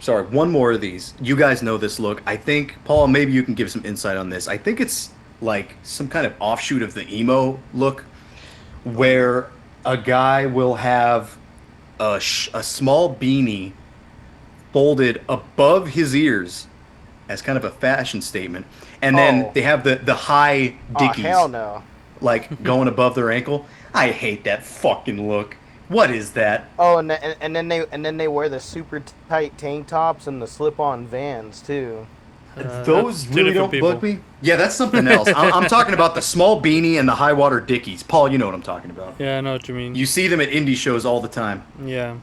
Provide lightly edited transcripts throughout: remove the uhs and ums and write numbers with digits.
Sorry. One more of these. You guys know this look. I think, Paul, maybe you can give some insight on this. I think it's like some kind of offshoot of the emo look, where a guy will have a small beanie folded above his ears as kind of a fashion statement, and then Oh. they have the high Oh, dickies hell no. like going above their ankle. I hate that fucking look. What is that? Oh, and then they wear the super tight tank tops and the slip-on Vans too. Those that's two really different don't bug me. Yeah, that's something else. I'm talking about the small beanie and the high water dickies. Paul, you know what I'm talking about. Yeah, I know what you mean. You see them at indie shows all the time, Yeah.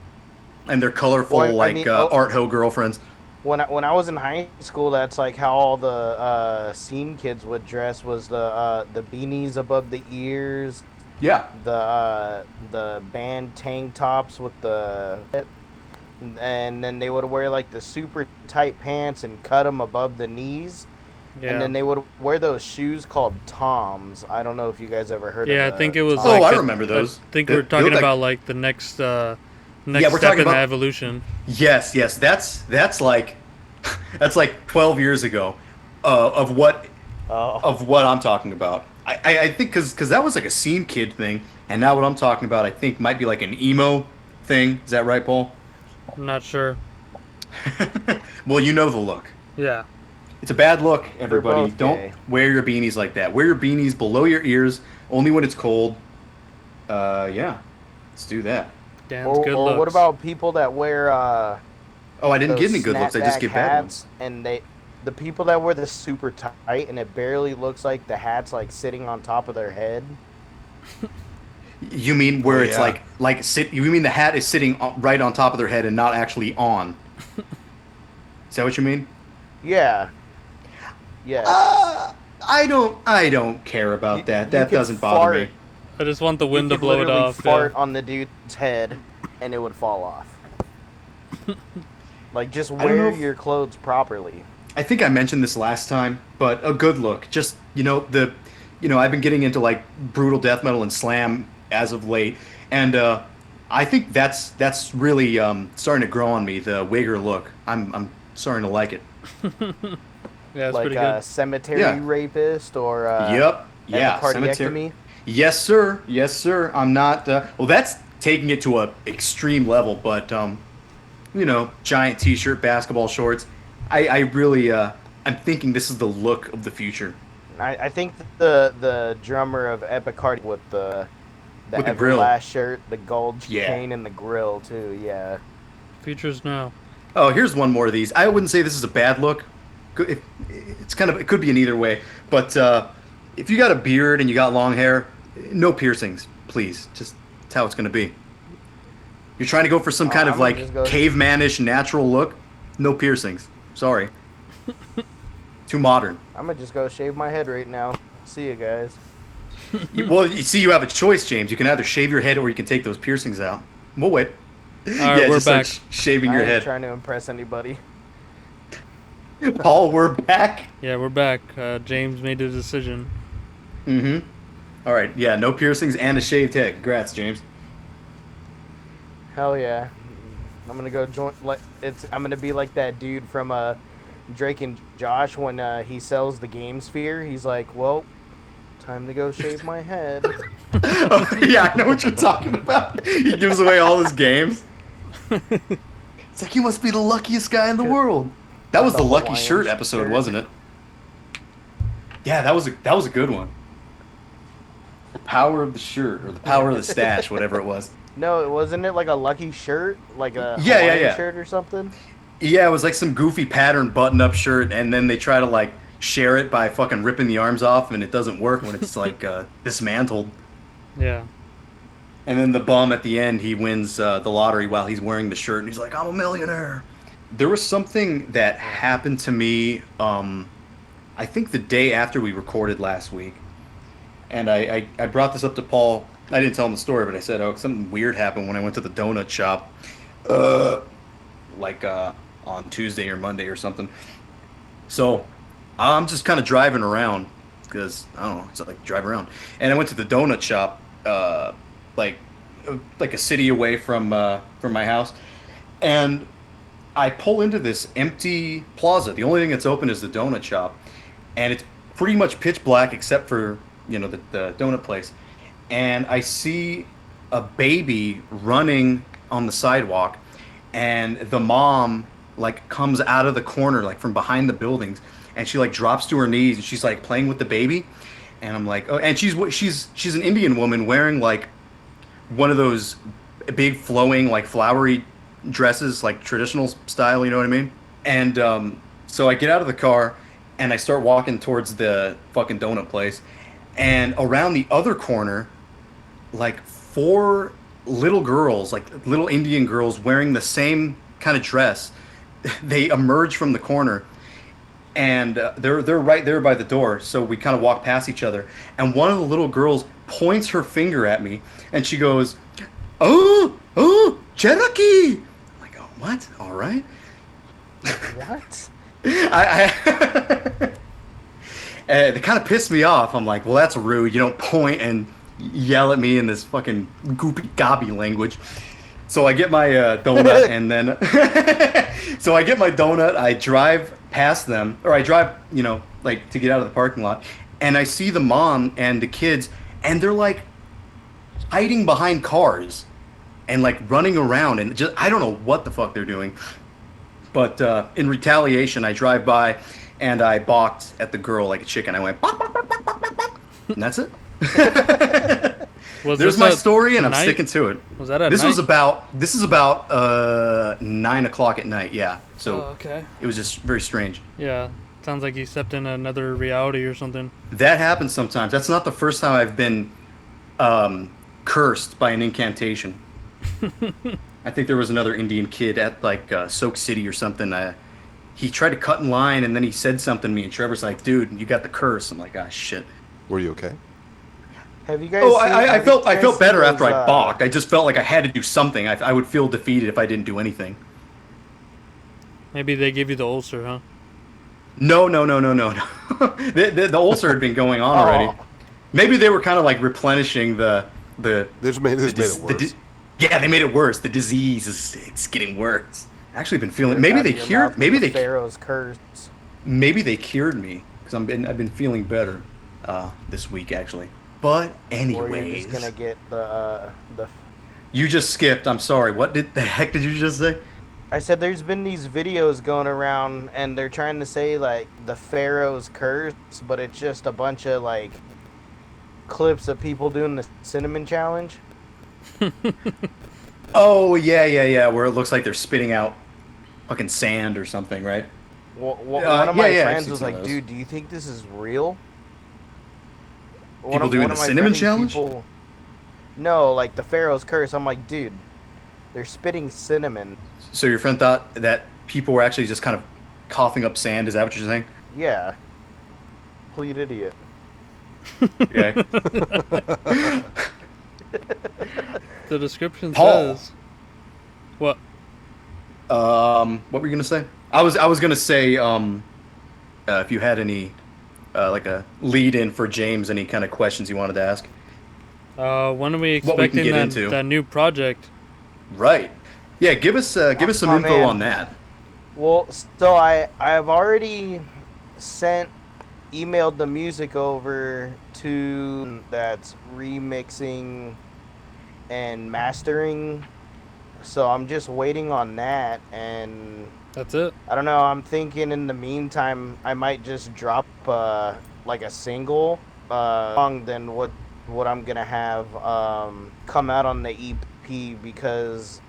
and they're colorful Well, I like mean, art ho girlfriends. When I was in high school, that's like how all the scene kids would dress, was the beanies above the ears, Yeah. the band tank tops with the, and then they would wear like the super tight pants and cut them above the knees, Yeah. and then they would wear those shoes called Toms. I don't know if you guys ever heard of Yeah, I the think it was Toms. like I remember those. I think They- we're they talking look like- about like the next we're step talking in the about- evolution. Yes, that's like that's like 12 years ago of what I'm talking about. I think because that was like a scene kid thing, and now what I'm talking about I think might be like an emo thing. Is that right, Paul? I'm not sure. Well, you know the look. Yeah. It's a bad look, everybody. both Don't gay. wear your beanies like that. Wear your beanies below your ears, only when it's cold. Yeah, let's do that. Dan's good Or looks. what about people that wear Oh, I didn't those get any good looks. I just snapback get bad ones. hats, and the people that wear the super tight and it barely looks like the hat's like sitting on top of their head. You mean where Oh, it's yeah. like sit? You mean the hat is sitting right on top of their head and not actually on? Is that what you mean? Yeah. Yeah. I don't care about You- that. you That could doesn't bother fart. me. I just want the You wind to could blow it literally off. fart Yeah. on the dude's head, and it would fall off. Like, just don't know wear if- your clothes properly. I think I mentioned this last time, but a good look. Just I've been getting into like brutal death metal and slam as of late, and I think that's really starting to grow on me. The Wigger look. I'm starting to like it. Yeah, it's Like pretty a good. cemetery Yeah. rapist or Yep. Yeah. Cemetery. epicardiectomy. Yes, sir. Yes, sir. I'm not. Well, that's taking it to a extreme level, but giant T-shirt, basketball shorts. I really. I'm thinking this is the look of the future. I think the drummer of Epicardium with the With the grill. Everlast shirt, the gold Yeah. chain, and the grill too. Yeah. Features now. Oh, here's one more of these. I wouldn't say this is a bad look. It could be an either way. But if you got a beard and you got long hair, no piercings, please. Just that's how it's going to be. You're trying to go for some kind I'm of gonna like just go- cavemanish natural look. No piercings. Sorry. Too modern. I'm gonna just go shave my head right now. See you guys. Well, you see, you have a choice, James. You can either shave your head or you can take those piercings out. We'll wait. All right, we're just start back. shaving I your ain't head. trying to impress anybody. Paul, we're back. Yeah, we're back. James made a decision. Mm-hmm. All right. Yeah, no piercings and a shaved head. Congrats, James. Hell yeah. I'm gonna go join. I'm gonna be like that dude from Drake and Josh when he sells the game sphere. He's like, well, time to go shave my head. Oh, yeah, I know what you're talking about. He gives away all his games. It's like, you must be the luckiest guy in the world. That was The the lucky Hawaiian shirt episode, shirt. wasn't it? Yeah, that was a good one. The power of the shirt, or the power of the stash, whatever it was. No, wasn't it like a lucky shirt, like a Yeah, yeah, Hawaiian yeah. shirt or something? Yeah, it was like some goofy pattern button-up shirt, and then they try to like share it by fucking ripping the arms off, and it doesn't work when it's like dismantled. Yeah. And then the bum at the end, he wins the lottery while he's wearing the shirt, and he's like, "I'm a millionaire." There was something that happened to me, I think the day after we recorded last week, and I brought this up to Paul. I didn't tell him the story, but I said, "Oh, something weird happened when I went to the donut shop, on Tuesday or Monday or something." So I'm just kind of driving around because I don't know, it's like drive around, and I went to the donut shop, like a city away from my house, and I pull into this empty plaza. The only thing that's open is the donut shop, and it's pretty much pitch black except for the donut place. And I see a baby running on the sidewalk, and the mom like comes out of the corner like from behind the buildings, and she like drops to her knees and she's like playing with the baby, and I'm like, oh, and she's an Indian woman wearing like one of those big flowing like flowery dresses, like traditional style, you know what I mean? And so I get out of the car and I start walking towards the fucking donut place, and around the other corner, like four little girls, like little Indian girls wearing the same kind of dress, they emerge from the corner, and they're right there by the door. So we kind of walk past each other, and one of the little girls points her finger at me, and she goes, "Oh, Cherokee!" I'm like, "Oh, what? All right." What? I it kind of pissed me off. I'm like, well, that's rude. You don't point and yell at me in this fucking goopy gobby language. So I get my donut, and then so I get my donut. I drive past them, or I drive, like to get out of the parking lot, and I see the mom and the kids, and they're like hiding behind cars and like running around, and just I don't know what the fuck they're doing. But in retaliation, I drive by and I balked at the girl like a chicken. I went, "Bok, bok, bok, bok, bok, bok," and that's it. There's my story, and I'm sticking to it. Was that at this night? This is about 9 o'clock at night. Yeah, so okay. It was just very strange. Yeah, sounds like you stepped in another reality or something. That happens sometimes. That's not the first time I've been cursed by an incantation. I think there was another Indian kid at like Soak City or something. He tried to cut in line, and then he said something to me, and Trevor's like, "Dude, you got the curse." I'm like, "Ah, shit." Were you okay? Have you guys? Oh, seen, I felt better after I those, balked. I just felt like I had to do something. I would feel defeated if I didn't do anything. Maybe they give you the ulcer, huh? No. The ulcer had been going on already. Maybe they were kind of like replenishing the. They just made it worse. Yeah, they made it worse. The disease it's getting worse. Actually, been feeling. Out Maybe of they your cured. mouth Maybe with they. the Pharaoh's curse. Maybe they cured me because I've been feeling better this week actually. But Or anyways, you're just gonna get the. you just skipped. I'm sorry. What the heck did you just say? I said there's been these videos going around, and they're trying to say like the Pharaoh's curse, but it's just a bunch of like clips of people doing the cinnamon challenge. Oh yeah. Where it looks like they're spitting out fucking sand or something, right? One of my I've friends seen was some of like, those. "Dude, do you think this is real?" People doing the cinnamon challenge? No, like the Pharaoh's curse. I'm like, dude, they're spitting cinnamon. So your friend thought that people were actually just kind of coughing up sand. Is that what you're saying? Yeah. Complete idiot. Okay. The description Paul. says. What? What were you gonna say? I was gonna say if you had any like a lead in for James, any kind of questions you wanted to ask. When are we What we can expecting get into. that new project? Right. Yeah. Give us some Oh, info man. on that. Well, so I've already emailed the music over to that's remixing and mastering. So I'm just waiting on that, and That's it. I don't know. I'm thinking in the meantime I might just drop like a single song than what I'm gonna have come out on the EP, because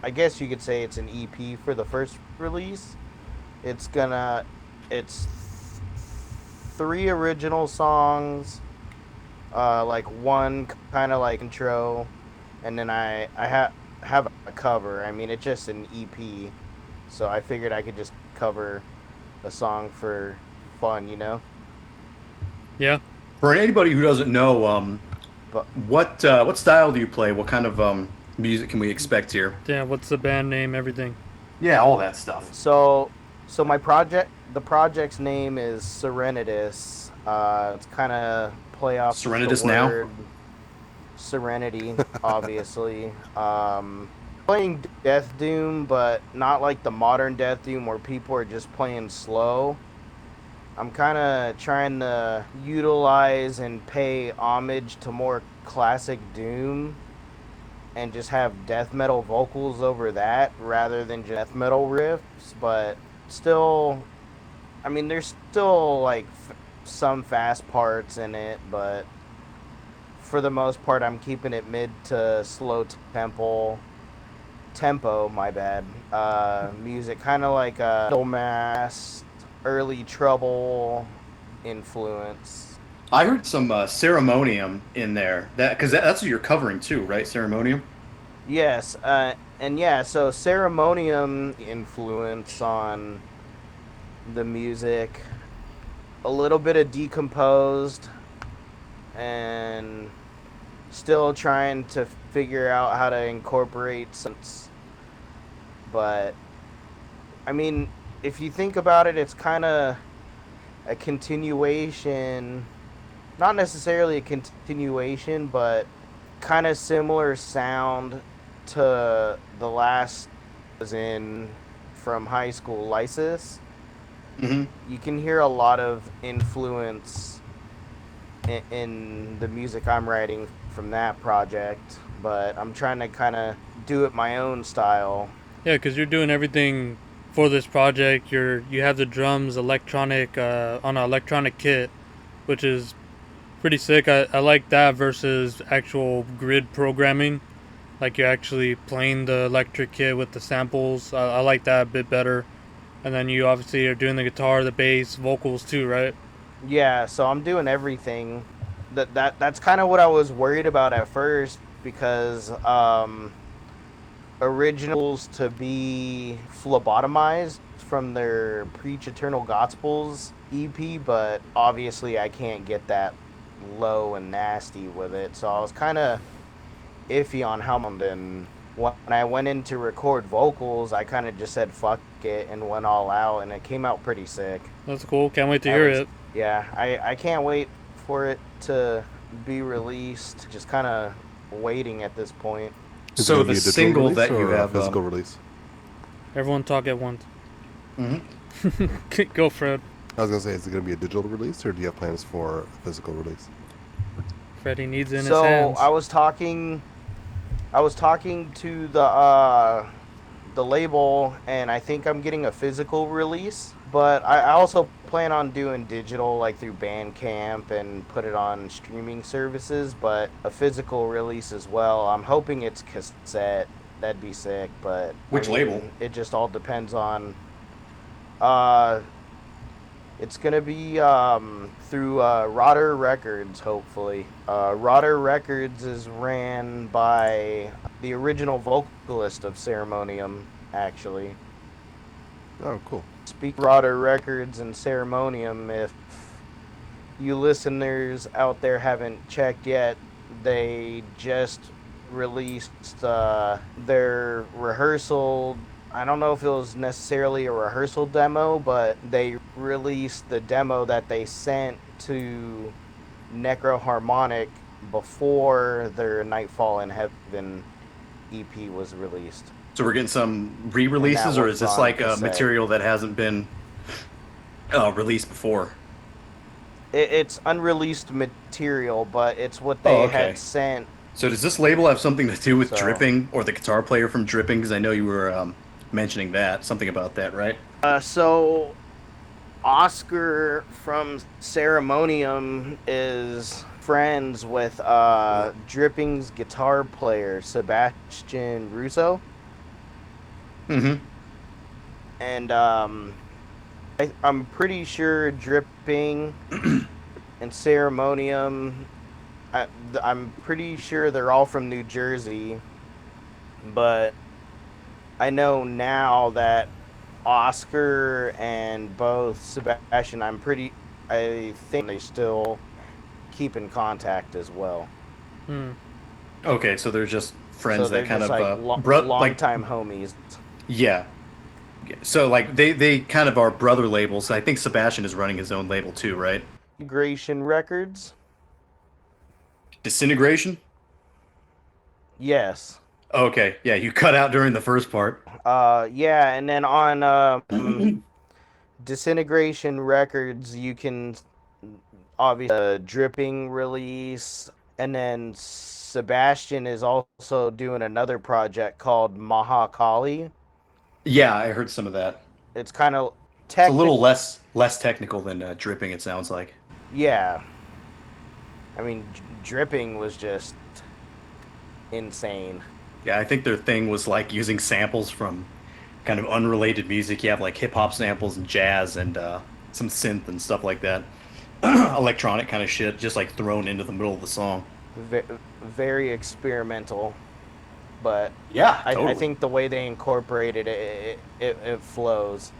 I guess you could say it's an EP for the first release. It's 3 original songs, like one kind of like intro, and then I have a cover. I mean, it's just an EP, so I figured I could just cover a song for fun, you know? Yeah. For anybody who doesn't know, But what style do you play? What kind of music can we expect here? Yeah. What's the band name? Everything. Yeah, all that stuff. so the project's name is Serenitus. It's kind of play off Serenitus the now? word Serenity, obviously. playing Death Doom, but not like the modern Death Doom where people are just playing slow. I'm kind of trying to utilize and pay homage to more classic Doom and just have death metal vocals over that rather than just death metal riffs, but still, I mean, there's still like some fast parts in it, but for the most part, I'm keeping it mid to slow tempo, my bad. Music, kind of like a Middle Mass, Early Trouble influence. I heard some Ceremonium in there. Because that's what you're covering too, right? Ceremonium? Yes, and yeah, so Ceremonium influence on the music. A little bit of Decomposed, and still trying to figure out how to incorporate some. But, I mean, if you think about it, it's kind of a continuation, not necessarily a continuation, but kind of similar sound to the last was in from high school, Lysis. Mm-hmm. You can hear a lot of influence in the music I'm writing from that project, but I'm trying to kind of do it my own style. Yeah, because you're doing everything for this project. You have the drums electronic on an electronic kit, which is pretty sick. I like that versus actual grid programming. Like you're actually playing the electric kit with the samples. I like that a bit better. And then you obviously are doing the guitar, the bass, vocals too, right? Yeah, so I'm doing everything. That's kind of what I was worried about at first, because originals to be phlebotomized from their Preach Eternal Gospels EP, but obviously I can't get that low and nasty with it, so I was kind of iffy on how. And when I went in to record vocals, I kind of just said fuck it and went all out, and it came out pretty sick. That's cool. Can't wait to hear it. Yeah, I can't wait for it to be released. Just kind of waiting at this point. Is it So gonna the be a digital single release that or you a have, physical release. Everyone talk at once. Mm-hmm. Go, Fred. I was gonna say, is it gonna be a digital release or do you have plans for a physical release? Freddie needs it in his So hands. I was talking to the label, and I think I'm getting a physical release. But I also plan on doing digital, like through Bandcamp, and put it on streaming services. But a physical release as well. I'm hoping it's cassette. That'd be sick. But Which label? It just all depends on. It's gonna be through Rotter Records, hopefully. Rotter Records is ran by the original vocalist of Ceremonium, actually. Oh, cool. Speak Rotter Records and Ceremonium. If you listeners out there haven't checked yet, they just released their rehearsal. I don't know if it was necessarily a rehearsal demo, but they released the demo that they sent to Necroharmonic before their Nightfall in Heaven EP was released. So we're getting some re-releases, or is this like a material that hasn't been released before? It's unreleased material, but it's what they had sent. So does this label have something to do with Dripping, or the guitar player from Dripping? Because I know you were mentioning that, something about that, right? So Oscar from Ceremonium is friends with Dripping's guitar player, Sebastian Russo. Mm-hmm. And I'm pretty sure Dripping and Ceremonium, I'm pretty sure they're all from New Jersey, but I know now that Oscar and both Sebastian, I think they still keep in contact as well. Okay, so they're just friends So they're that kind just of like long-time homies. Yeah. So like they kind of are brother labels. I think Sebastian is running his own label too, right? Integration Records? Disintegration? Yes. Okay, yeah, you cut out during the first part. Yeah, and then on Disintegration Records, you can obviously dripping release, and then Sebastian is also doing another project called Mahakali. Yeah, I heard some of that. It's kind of It's a technical. little less technical than dripping. It sounds like. Yeah, I mean, dripping was just insane. Yeah, I think their thing was like using samples from kind of unrelated music. You have like hip hop samples and jazz and some synth and stuff like that. Electronic kind of shit, just like thrown into the middle of the song. Very experimental, but Yeah, I totally. think the way they incorporated it flows.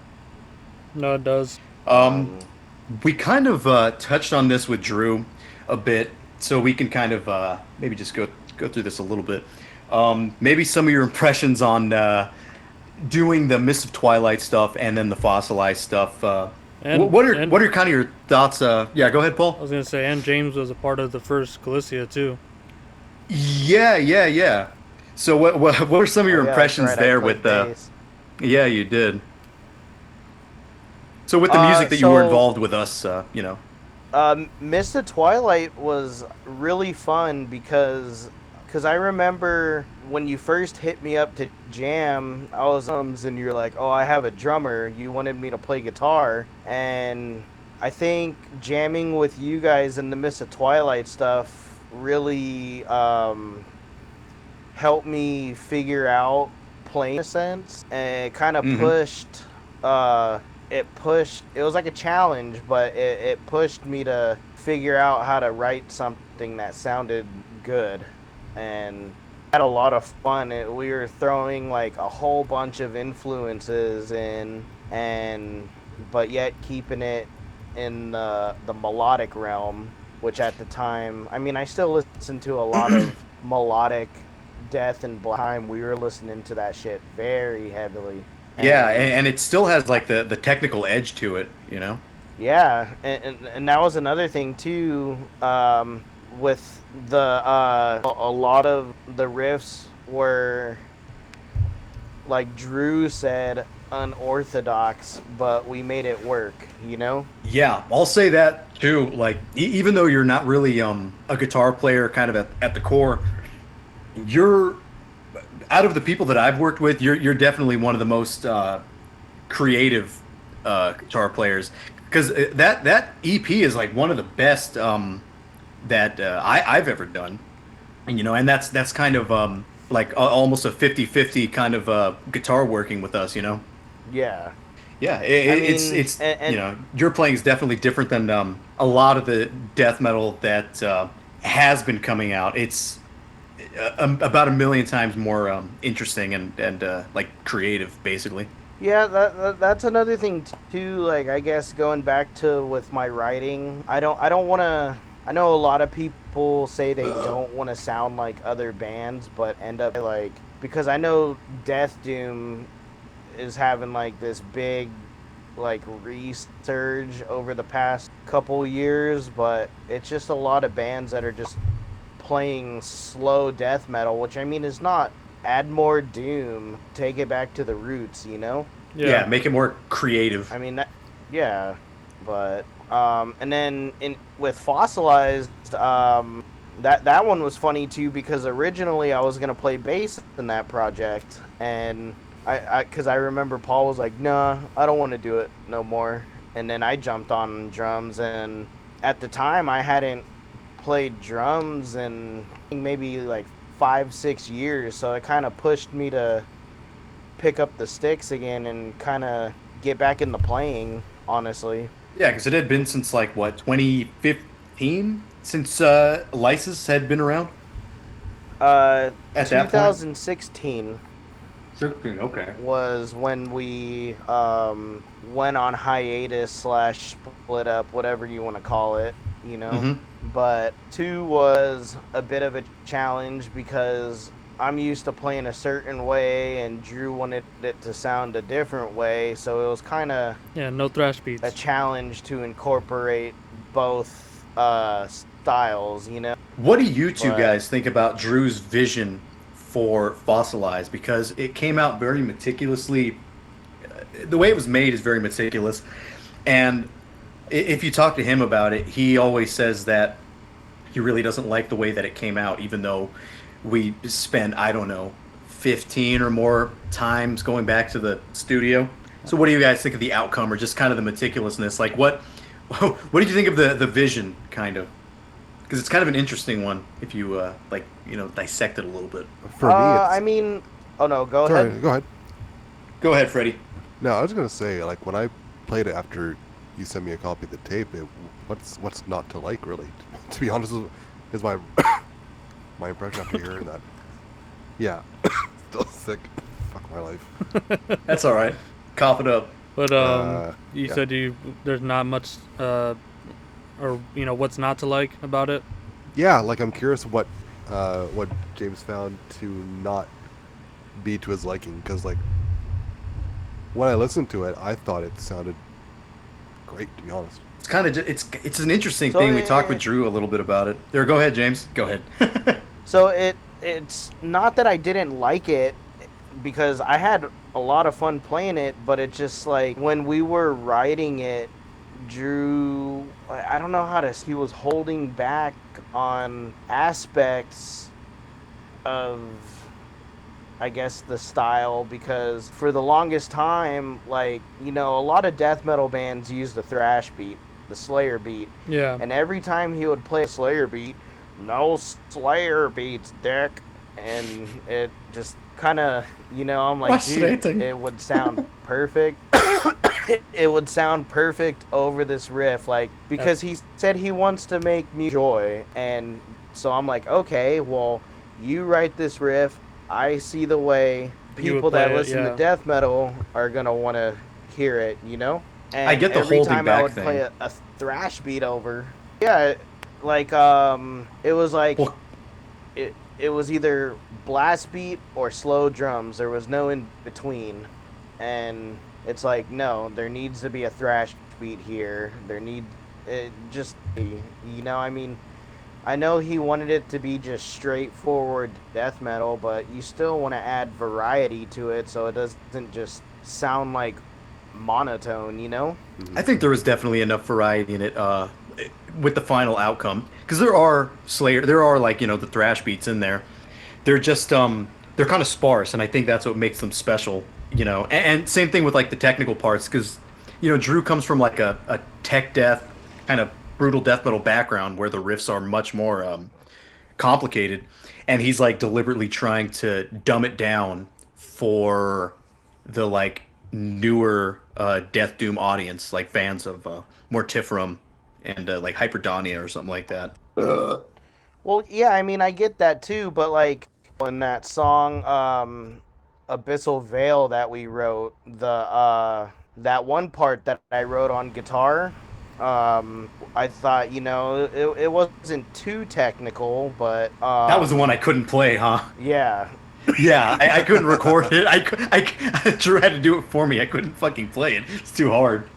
No, it does. Um, Um, we kind of touched on this with Drew a bit, so we can kind of maybe just go through this a little bit. Maybe some of your impressions on doing the Mist of Twilight stuff and then the fossilized stuff. And What are kind of your thoughts? Yeah, go ahead, I Paul. was gonna say, and James was a part of the first Galicia too. Yeah. So what are some of oh your yeah, that's impressions right. I there with played the? bass. Yeah, you did. So with the music that you were So involved with us, Mist of Twilight was really fun because I remember when you first hit me up to jam, I was and you're like, "Oh, I have a drummer. You wanted me to play guitar." And I think jamming with you guys in the Mist of Twilight stuff really helped me figure out playing in a sense, and it kind of hmm pushed uh it was like a challenge, but it pushed me to figure out how to write something that sounded good, and had a lot of fun. We were throwing like a whole bunch of influences in, and but yet keeping it in the melodic realm, which at the time, I mean, I still listen to a lot of melodic death and time. We were listening to that shit very heavily, yeah, and and it still has like the technical edge to it, you know. yeah, and that was another thing too. With the a lot of the riffs were, like Drew said, unorthodox, but we made it work. You know? Yeah, I'll say that too. Like even though you're not really a guitar player, kind of at the core, you're out of the people that I've worked with, you're definitely one of the most creative guitar players because that EP is like one of the best that I've ever done, and and that's kind of like almost a 50-50 kind of guitar working with us, you know. Yeah. Yeah, I mean, it's your playing is definitely different than a lot of the death metal that has been coming out. It's about a million times more interesting and like creative, basically. yeah, that's another thing too. Like, I guess going back to with my writing, I don't want to. I know a lot of people say they don't want to sound like other bands, but end up like, because I know Death Doom is having like this big like resurge over the past couple years, but it's just a lot of bands that are just playing slow death metal, which I mean is not add more doom, take it back to the roots, you know? Yeah, Yeah, make it more creative. I mean that, yeah, but and then in with Fossilized, that one was funny too because originally I was gonna play bass in that project, and because I remember Paul was like, "Nah, I don't want to do it no more," and then I jumped on drums, and at the time I hadn't played drums in maybe like 5 6 years, so it kind of pushed me to pick up the sticks again and kind of get back into playing, honestly. Yeah, because it had been since like what 2015 since Lysis had been around uh at that point. 2016 Okay. was when we went on hiatus slash split up, whatever you want to call it, you know. hmm But two was a bit of a challenge because I'm used to playing a certain way and Drew wanted it to sound a different way, so it was kind of yeah, no thrash a beats. challenge to incorporate both styles, you know. What do you two But guys think about Drew's vision for Fossilized because it came out very meticulously. The way it was made is very meticulous, and if you talk to him about it, he always says that he really doesn't like the way that it came out, even though we spent, I don't know, 15 or more times going back to the studio. So what do you guys think of the outcome, or just kind of the meticulousness? Like what did you think of the vision, kind of? Because it's kind of an interesting one if you dissect it a little bit. For me, I mean, oh no, go sorry, ahead. go ahead. Go ahead, Freddie. No, I was gonna say, like, when I played it after you sent me a copy of the tape, what's not to like, really? To be honest, is my my impression after hearing that. Yeah, still sick. Fuck my life. That's all right. Cough it up. But you yeah. said there's not much, or what's not to like about it. Yeah, like I'm curious what James found to not be to his liking, because like when I listened to it, I thought it sounded great, to be honest. It's kind of it's an interesting So thing. We talked with Drew a little bit about it. There, go ahead, James. Go ahead. So it's not that I didn't like it, because I had a lot of fun playing it, but it's just like when we were writing it, Drew, I don't know how to, he was holding back on aspects of, I guess, the style, because for the longest time, like, a lot of death metal bands use the thrash beat, the Slayer beat. Yeah. And every time he would play a Slayer beat, no Slayer beats, dick. And it just kind of, I'm like, dude, it would sound perfect. It would sound perfect over this riff, like, because he said he wants to make me joy. And so I'm like, okay, well, you write this riff. I see the way people that listen to death metal are going to want to hear it, And I get the every holding time back I would thing. play a thrash beat over. Yeah, like, it was like, it was either blast beat or slow drums. There was no in between. And it's like, no, there needs to be a thrash beat here. I know he wanted it to be just straightforward death metal, but you still want to add variety to it so it doesn't just sound like monotone, I think there was definitely enough variety in it with the final outcome, because there are like the thrash beats in there. They're just they're kind of sparse, and I think that's what makes them special. And same thing with like the technical parts, because Drew comes from like a tech death kind of brutal death metal background where the riffs are much more complicated, and he's like deliberately trying to dumb it down for the like newer Death Doom audience, like fans of Mortiferum and like Hyperdonia or something like that. Well, yeah, I get that too, but like in that song, Abyssal Veil that we wrote, that one part that I wrote on guitar, I thought, it wasn't too technical, but That was the one I couldn't play, huh? Yeah. Yeah, I couldn't record it. Drew had to do it for me. I couldn't fucking play it. It's too hard.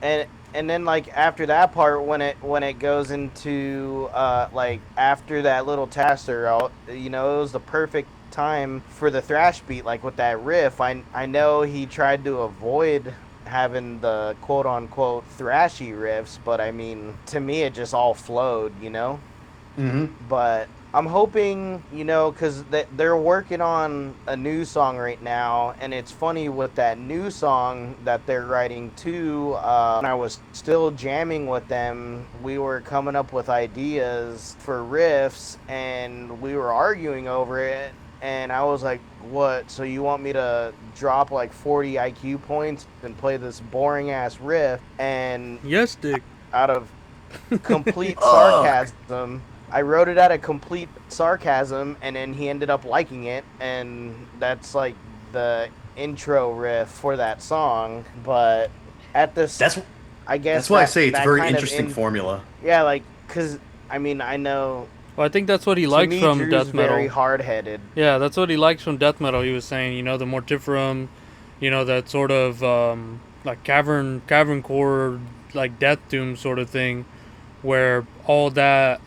And then like after that part, when it goes into like after that little taster, it was the perfect time for the thrash beat, like with that riff. I know he tried to avoid having the quote unquote thrashy riffs, but to me it just all flowed, Mm-hmm. But I'm hoping, because they're working on a new song right now, and it's funny with that new song that they're writing too. When I was still jamming with them, we were coming up with ideas for riffs, and we were arguing over it. And I was like, what? So you want me to drop like 40 IQ points and play this boring ass riff? And Yes, Dick. out of complete sarcasm, I wrote it out of complete sarcasm, and then he ended up liking it, and that's like the intro riff for that song. But at this, I guess that's why I say it's a very interesting formula. Yeah, like, because I know. Well, I think that's what he likes from Drew's death metal. Very hard-headed. Yeah, that's what he likes from death metal. He was saying, the Mortiferum, that sort of like cavern core, like Death Doom sort of thing, where all that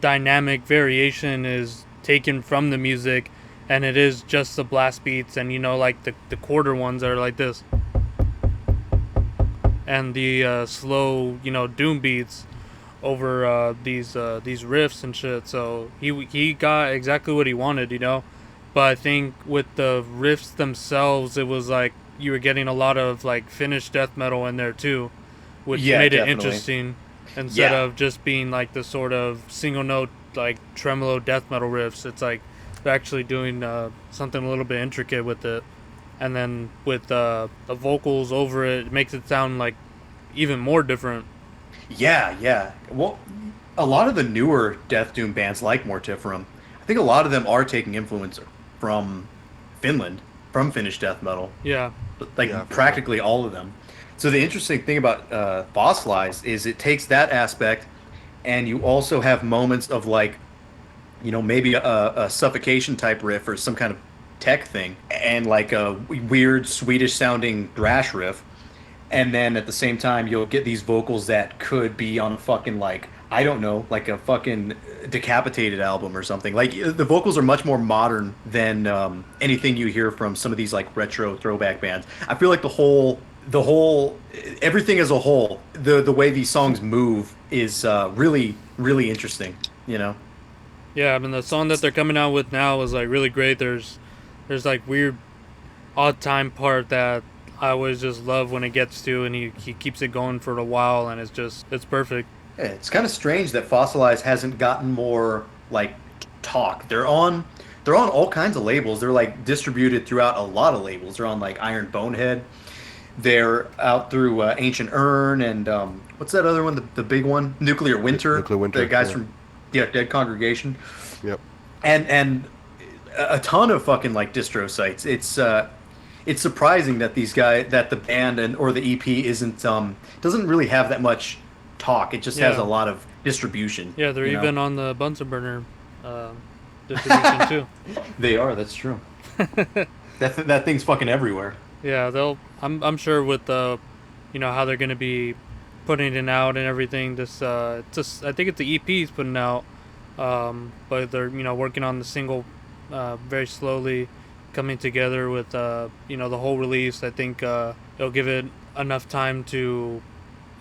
dynamic variation is taken from the music and it is just the blast beats, and you know, like the quarter ones are like this, and the slow, you know, doom beats over these riffs and shit. So he got exactly what he wanted, you know. But I think with the riffs themselves, it was like you were getting a lot of like Finnish death metal in there too, which Yeah, made it definitely. interesting instead Yeah. of just being like the sort of single note like tremolo death metal riffs. It's like they're actually doing something a little bit intricate with it, and then with the vocals over it, it makes it sound like even more different. Yeah, yeah. Well, a lot of the newer Death Doom bands like Mortiferum, I think a lot of them are taking influence from Finland, from Finnish death metal. Yeah, Like Yeah, for practically all of them. So the interesting thing about Fossilized is it takes that aspect, and you also have moments of like, you know, maybe a suffocation type riff or some kind of tech thing, and like a weird Swedish sounding thrash riff, and then at the same time you'll get these vocals that could be on fucking like I don't know, like a fucking Decapitated album or something. Like the vocals are much more modern than anything you hear from some of these like retro throwback bands. I feel like the whole everything as a whole, the way these songs move is really interesting. You know. yeah. I mean, the song that they're coming out with now is like really great. There's like weird, odd time part that I always just love when it gets to, and he keeps it going for a while, and it's perfect. Yeah, it's kind of strange that Fossilized hasn't gotten more like talk. They're on all kinds of labels. They're like distributed throughout a lot of labels. They're on like Iron Bonehead. They're out through Ancient Urn and what's that other one? The big one, Nuclear Winter. Nuclear Winter, The guys yeah. from Dead Congregation, Yep. and a ton of fucking like distro sites. It's surprising that the band and or the EP isn't doesn't really have that much talk. It just has Yeah. a lot of distribution. Yeah, they're you know? even on the Bunsen burner distribution too. They are. That's true. That thing's fucking everywhere. Yeah, I'm sure with the, you know, how they're gonna be putting it out and everything. This just I think it's the EP he's putting out, but they're, you know, working on the single, very slowly, coming together with you know, the whole release. I think it'll give it enough time to,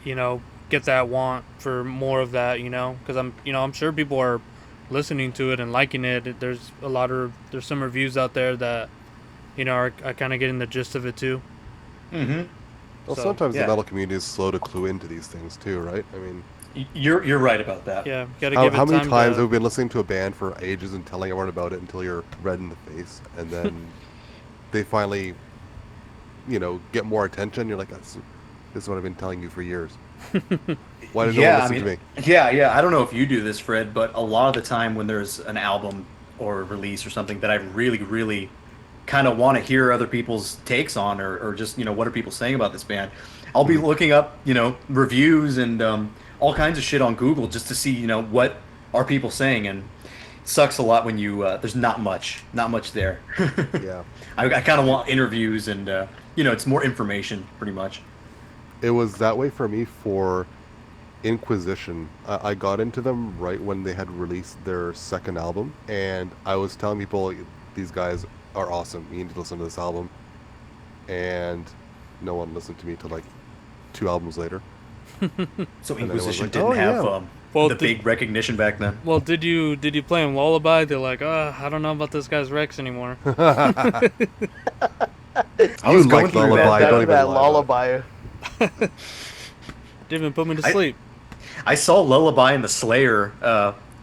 you know, get that want for more of that. You know, because I'm sure people are listening to it and liking it. There's some reviews out there that, you know, are kind of getting the gist of it too. Mm-hmm. Well, So, sometimes yeah. the metal community is slow to clue into these things too, right? I mean, You're right about that. Yeah, gotta how, give it how many time times to, have we been listening to a band for ages and telling everyone about it until you're red in the face, and then they finally, you know, get more attention. You're like, this is what I've been telling you for years. Why did no one listen to me? Yeah. I don't know if you do this, Fred, but a lot of the time when there's an album or a release or something that I really kind of want to hear other people's takes on, or just, you know, what are people saying about this band, I'll be looking up, you know, reviews and all kinds of shit on Google just to see, you know, what are people saying. And it sucks a lot when you there's not much there. Yeah. I kind of want interviews and you know, it's more information pretty much. It was that way for me for Inquisition. I got into them right when they had released their second album, and I was telling people, these guys are awesome, you need to listen to this album, and no one listened to me till like 2 albums later. So And then it was Inquisition like, didn't oh, have yeah. Well, the big recognition back then. well, did you play him Lullaby? They're like, I don't know about this guy's Rex anymore. I You was going like through Lullaby, that. don't even that lie about it. lullaby. Didn't even put me to I- sleep. I saw Lullaby in the Slayer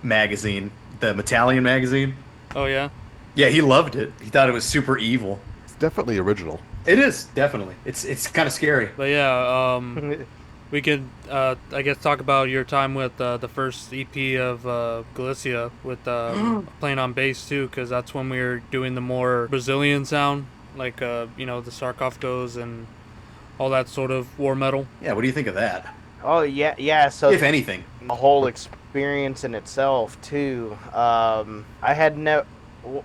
magazine, the Metallian magazine. Oh yeah. Yeah, he loved it. He thought it was super evil. It's definitely original. It is, definitely. It's kind of scary. But yeah, we could, I guess, talk about your time with the first EP of Galicia with playing on bass too, because that's when we were doing the more Brazilian sound, like you know, the sarcophagos and all that sort of war metal. Yeah, what do you think of that? Oh yeah. So If anything. the whole experience in itself too. I had no.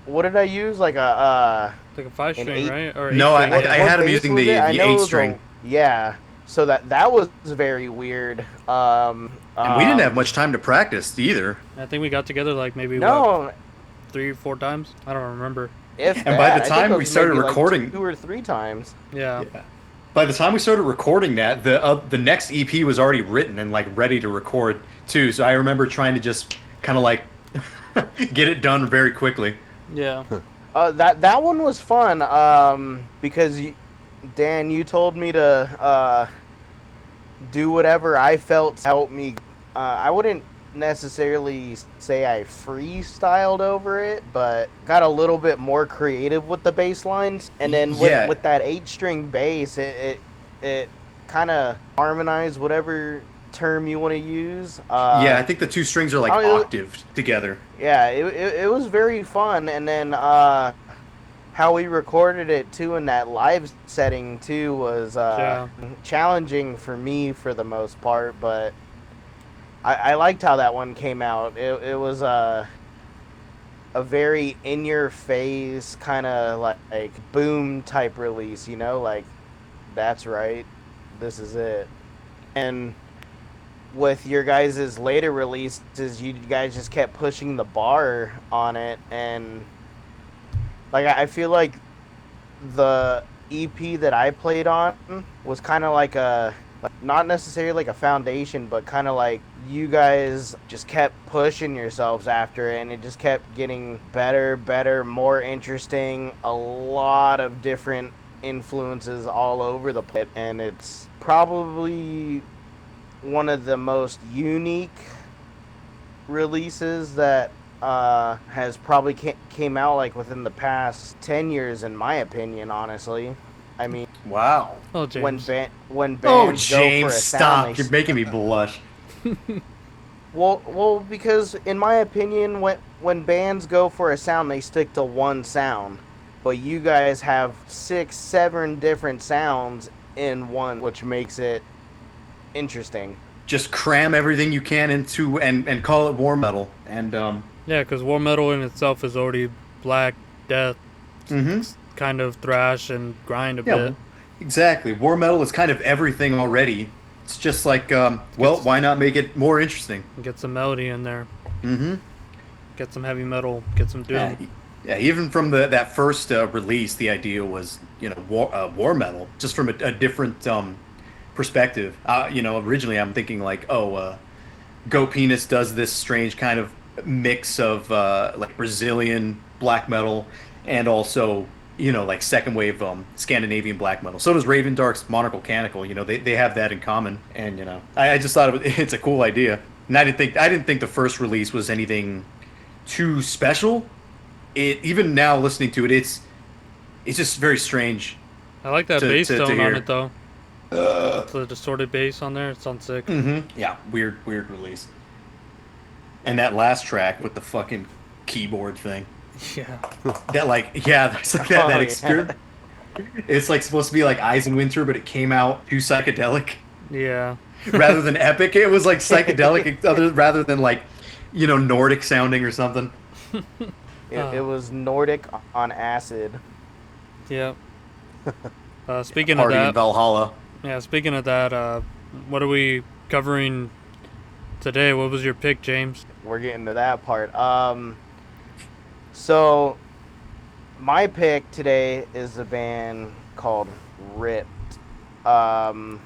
What did I use? Like a Like a 5 An string, eight- right? Or No, eight string. I had him bass using was the it? I know it 8 was string. yeah. So that was very weird. And we didn't have much time to practice either. I think we got together like maybe what, No, 3 or 4 times. I don't remember. If And by that, the I think time it we was started maybe, like, recording, 2 or 3 times. Yeah. yeah. By the time we started recording that, the next EP was already written and like ready to record too. So I remember trying to just kind of like get it done very quickly. Yeah. That one was fun. Because Dan, you told me to do whatever I felt to help me. I wouldn't necessarily say I freestyled over it, but got a little bit more creative with the bass lines. And then Yeah. with that 8-string bass, it kind of harmonized, whatever term you want to use. Yeah, I think the two strings are like I mean, octaved together. Yeah, it was very fun. And then how we recorded it too in that live setting too was challenging for me for the most part, but I liked how that one came out. It was a very in your face kind of like boom type release, you know, like that's right, this is it. And with your guys' later releases, you guys just kept pushing the bar on it, and like I feel like the EP that I played on was kind of like not necessarily like a foundation, but kind of like you guys just kept pushing yourselves after it, and it just kept getting better, more interesting, a lot of different influences all over the place, and it's probably one of the most unique releases that has probably came out like within the past 10 years, in my opinion, honestly. I mean, Wow. Oh, James. when bands Oh, go for James, a stop! sound, You're making me blush. well, because in my opinion, when bands go for a sound, they stick to one sound. But you guys have 6, 7 different sounds in one, which makes it interesting. Just cram everything you can into and call it war metal. And Yeah, because war metal in itself is already black death, kind of thrash and grind a yeah, bit. exactly. War metal is kind of everything already. It's just like, well, why not make it more interesting? Get some melody in there. Mm-hmm. Get some heavy metal. Get some doom. Yeah, even from that first release, the idea was, war metal, just from a different perspective. Originally I'm thinking like, Goat Penis does this strange kind of mix of like Brazilian black metal and also, like second wave Scandinavian black metal. So does Raven Dark's Monarch Canonical. They have that in common. And I just thought it's a cool idea. And I didn't think the first release was anything too special. Even now listening to it, it's just very strange. I like that to- bass to tone hear. on it though. The distorted bass on there. It sounds sick. Yeah, weird release. And that last track with the fucking keyboard thing. Yeah. That there's like that Oh, experience. It's like supposed to be like Eisenwinter, but it came out too psychedelic Yeah. rather than epic. It was like psychedelic, rather than like, Nordic sounding or something. It was Nordic on acid. Yeah. Speaking Party of in that, Valhalla. yeah. Speaking of that, what are we covering today? What was your pick, James? We're getting to that part. So my pick today is a band called Ripped. I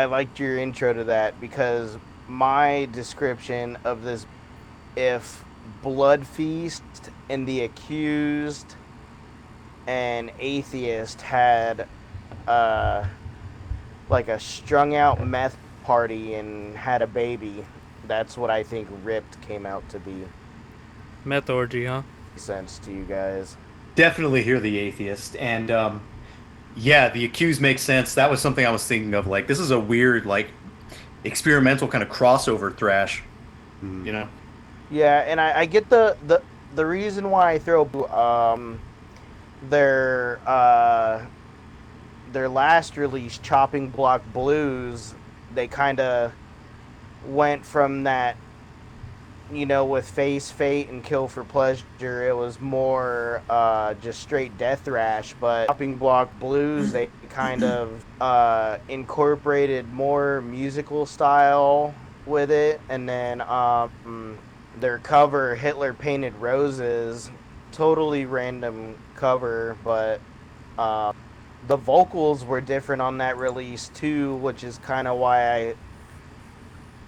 liked your intro to that because my description of this, if Blood Feast and The Accused and Atheist had like a strung out meth party and had a baby, that's what I think Ripped came out to be. Meth orgy, huh? Sense to you guys. Definitely hear the Atheist. And yeah, the Accused makes sense. That was something I was thinking of. Like, this is a weird, like, experimental kind of crossover thrash. Yeah, and I get the reason why I throw their last release, Chopping Block Blues, they kind of went from that, with Face Fate and Kill for Pleasure, it was more just straight death thrash, but Chopping Block Blues, they kind of incorporated more musical style with it, and then their cover, Hitler Painted Roses, totally random cover, but the vocals were different on that release too, which is kind of why I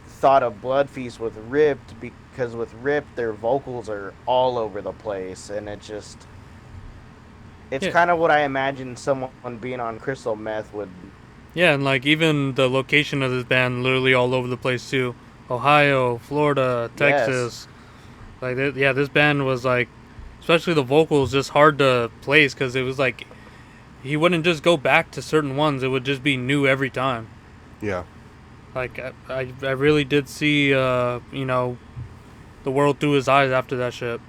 thought of Blood Feast with Ripped, because with Ripped their vocals are all over the place, and it's Yeah. kind of what I imagined someone being on crystal meth would. Yeah, and like even the location of this band, literally all over the place too. Ohio, Florida, Texas. Like, yeah, this band was like, especially the vocals, just hard to place because it was like he wouldn't just go back to certain ones; it would just be new every time. Yeah. Like I really did see, the world through his eyes after that shit.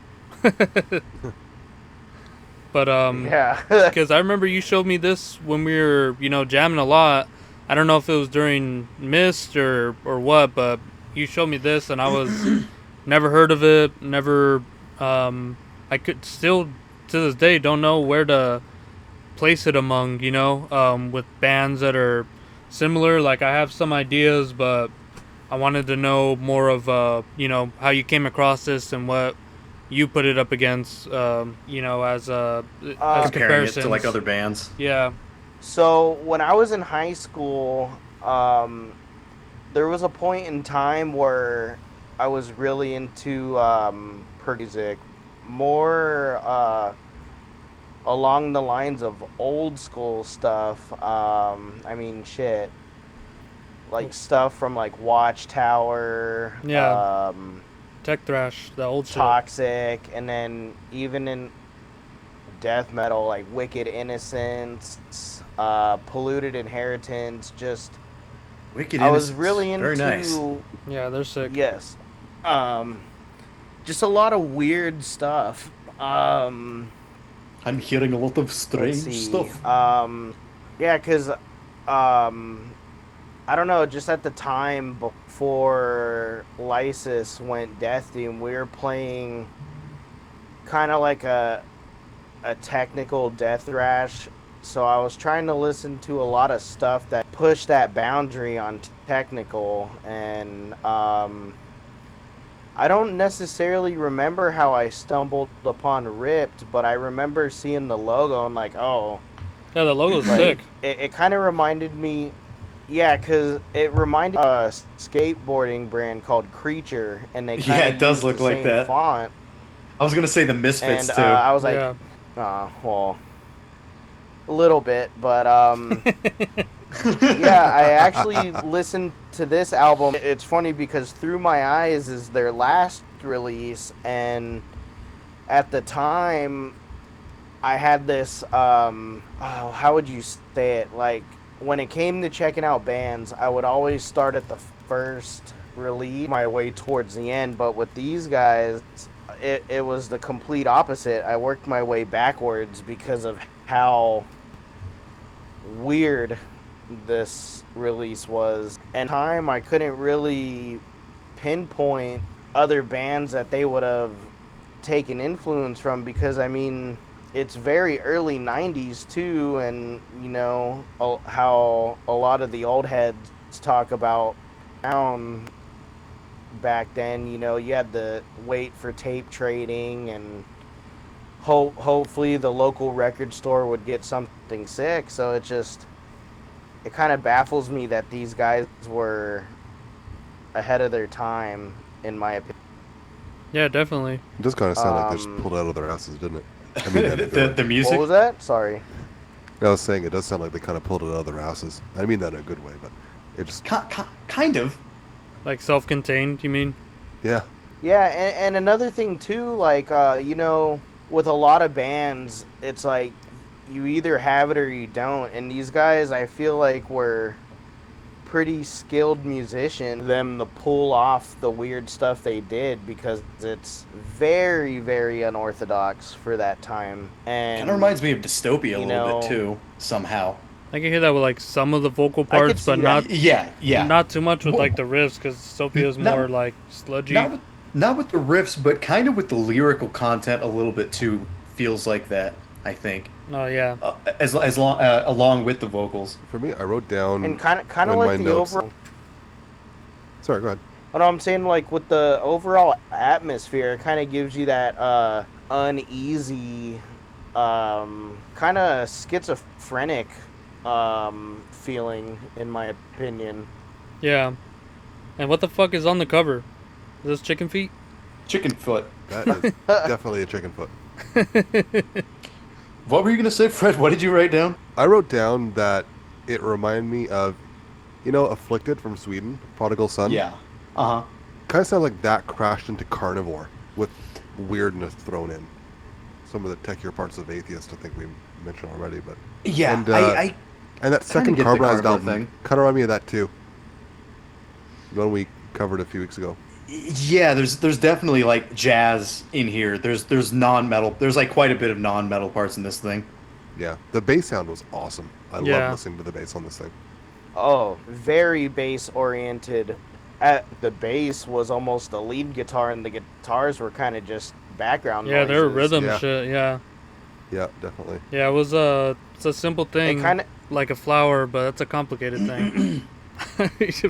But Yeah. because I remember you showed me this when we were, jamming a lot. I don't know if it was during Mist or what, but you showed me this, and I was never heard of it. Never, I could still to this day don't know where to place it among, with bands that are similar. Like I have some ideas, but I wanted to know more of, how you came across this and what you put it up against, as Comparing it comparisons to like other bands. Yeah. So when I was in high school, there was a point in time where I was really into music, more along the lines of old school stuff. I mean, shit, like stuff from like Watchtower. Yeah. Tech thrash, the old shit. Toxic, and then even in death metal like Wicked Innocence, Polluted Inheritance. Just Wicked I was Innocence. really into. Very nice. Yeah, they're sick. Yes, just a lot of weird stuff. I'm hearing a lot of strange stuff. Yeah, because I don't know, just at the time before Lysis went Death Doom, we were playing kind of like a technical death thrash. So I was trying to listen to a lot of stuff that pushed that boundary on technical, and I don't necessarily remember how I stumbled upon Ripped, but I remember seeing the logo and like, oh. Yeah, the logo's like, sick. It kind of reminded me, yeah, because it reminded a skateboarding brand called Creature, and they kind of it does look like that font. I was gonna say the Misfits And too. I was like, Yeah. well, a little bit, but yeah, I actually listened to this album. It's funny because Through My Eyes is their last release, and at the time, I had this, how would you say it? Like, when it came to checking out bands, I would always start at the first release, my way towards the end, but with these guys, it was the complete opposite. I worked my way backwards because of how weird this release was. And time I couldn't really pinpoint other bands that they would have taken influence from, because I mean, it's very early 90s too, and how a lot of the old heads talk about back then, you had to wait for tape trading, and hopefully the local record store would get something sick. So it kind of baffles me that these guys were ahead of their time, in my opinion. Yeah, definitely. It does kind of sound like they just pulled it out of their asses, didn't it? I mean, that in a good way. the music. What was that? Sorry. I was saying it does sound like they kind of pulled it out of their asses. I mean that in a good way, but it just Kind of. Like self-contained, you mean? yeah. Yeah, and another thing too, like with a lot of bands, it's like you either have it or you don't. And these guys, I feel like, were pretty skilled musicians. Them to pull off the weird stuff they did, because it's very, very unorthodox for that time. And Kind of reminds me of Dystopia a little bit too, somehow. I can hear that with like some of the vocal parts, see but that. not not too much with Well, like the riffs, because Sophia is not- more like sludgy. Not with the riffs, but kind of with the lyrical content a little bit too. Feels like that, I think. Oh yeah. As long along with the vocals. For me, I wrote down and kind of in my like the notes. overall. Sorry, go ahead. What I'm saying, like with the overall atmosphere, it kind of gives you that uneasy, kind of schizophrenic feeling, in my opinion. Yeah. And what the fuck is on the cover? Is this chicken feet? Chicken foot. That is definitely a chicken foot. What were you gonna say, Fred? What did you write down? I wrote down that it reminded me of, Afflicted from Sweden, Prodigal Son. Yeah. Uh huh. Kind of sounds like that crashed into Carnivore with weirdness thrown in. Some of the techier parts of Atheist, I think we mentioned already, but Yeah. and, I and that second get the Carbonized Carnivore album thing. kind of reminded me of that too. The one we covered a few weeks ago. Yeah, there's definitely like jazz in here. There's non-metal. There's like quite a bit of non-metal parts in this thing. Yeah, the bass sound was awesome. I Yeah. love listening to the bass on this thing. Oh, very bass oriented. At the bass was almost the lead guitar, and the guitars were kind of just background Yeah, noises. they're rhythm Yeah. shit. Yeah. Yeah, definitely. Yeah, it was it's a simple thing, kind of like a flower, but that's a complicated thing.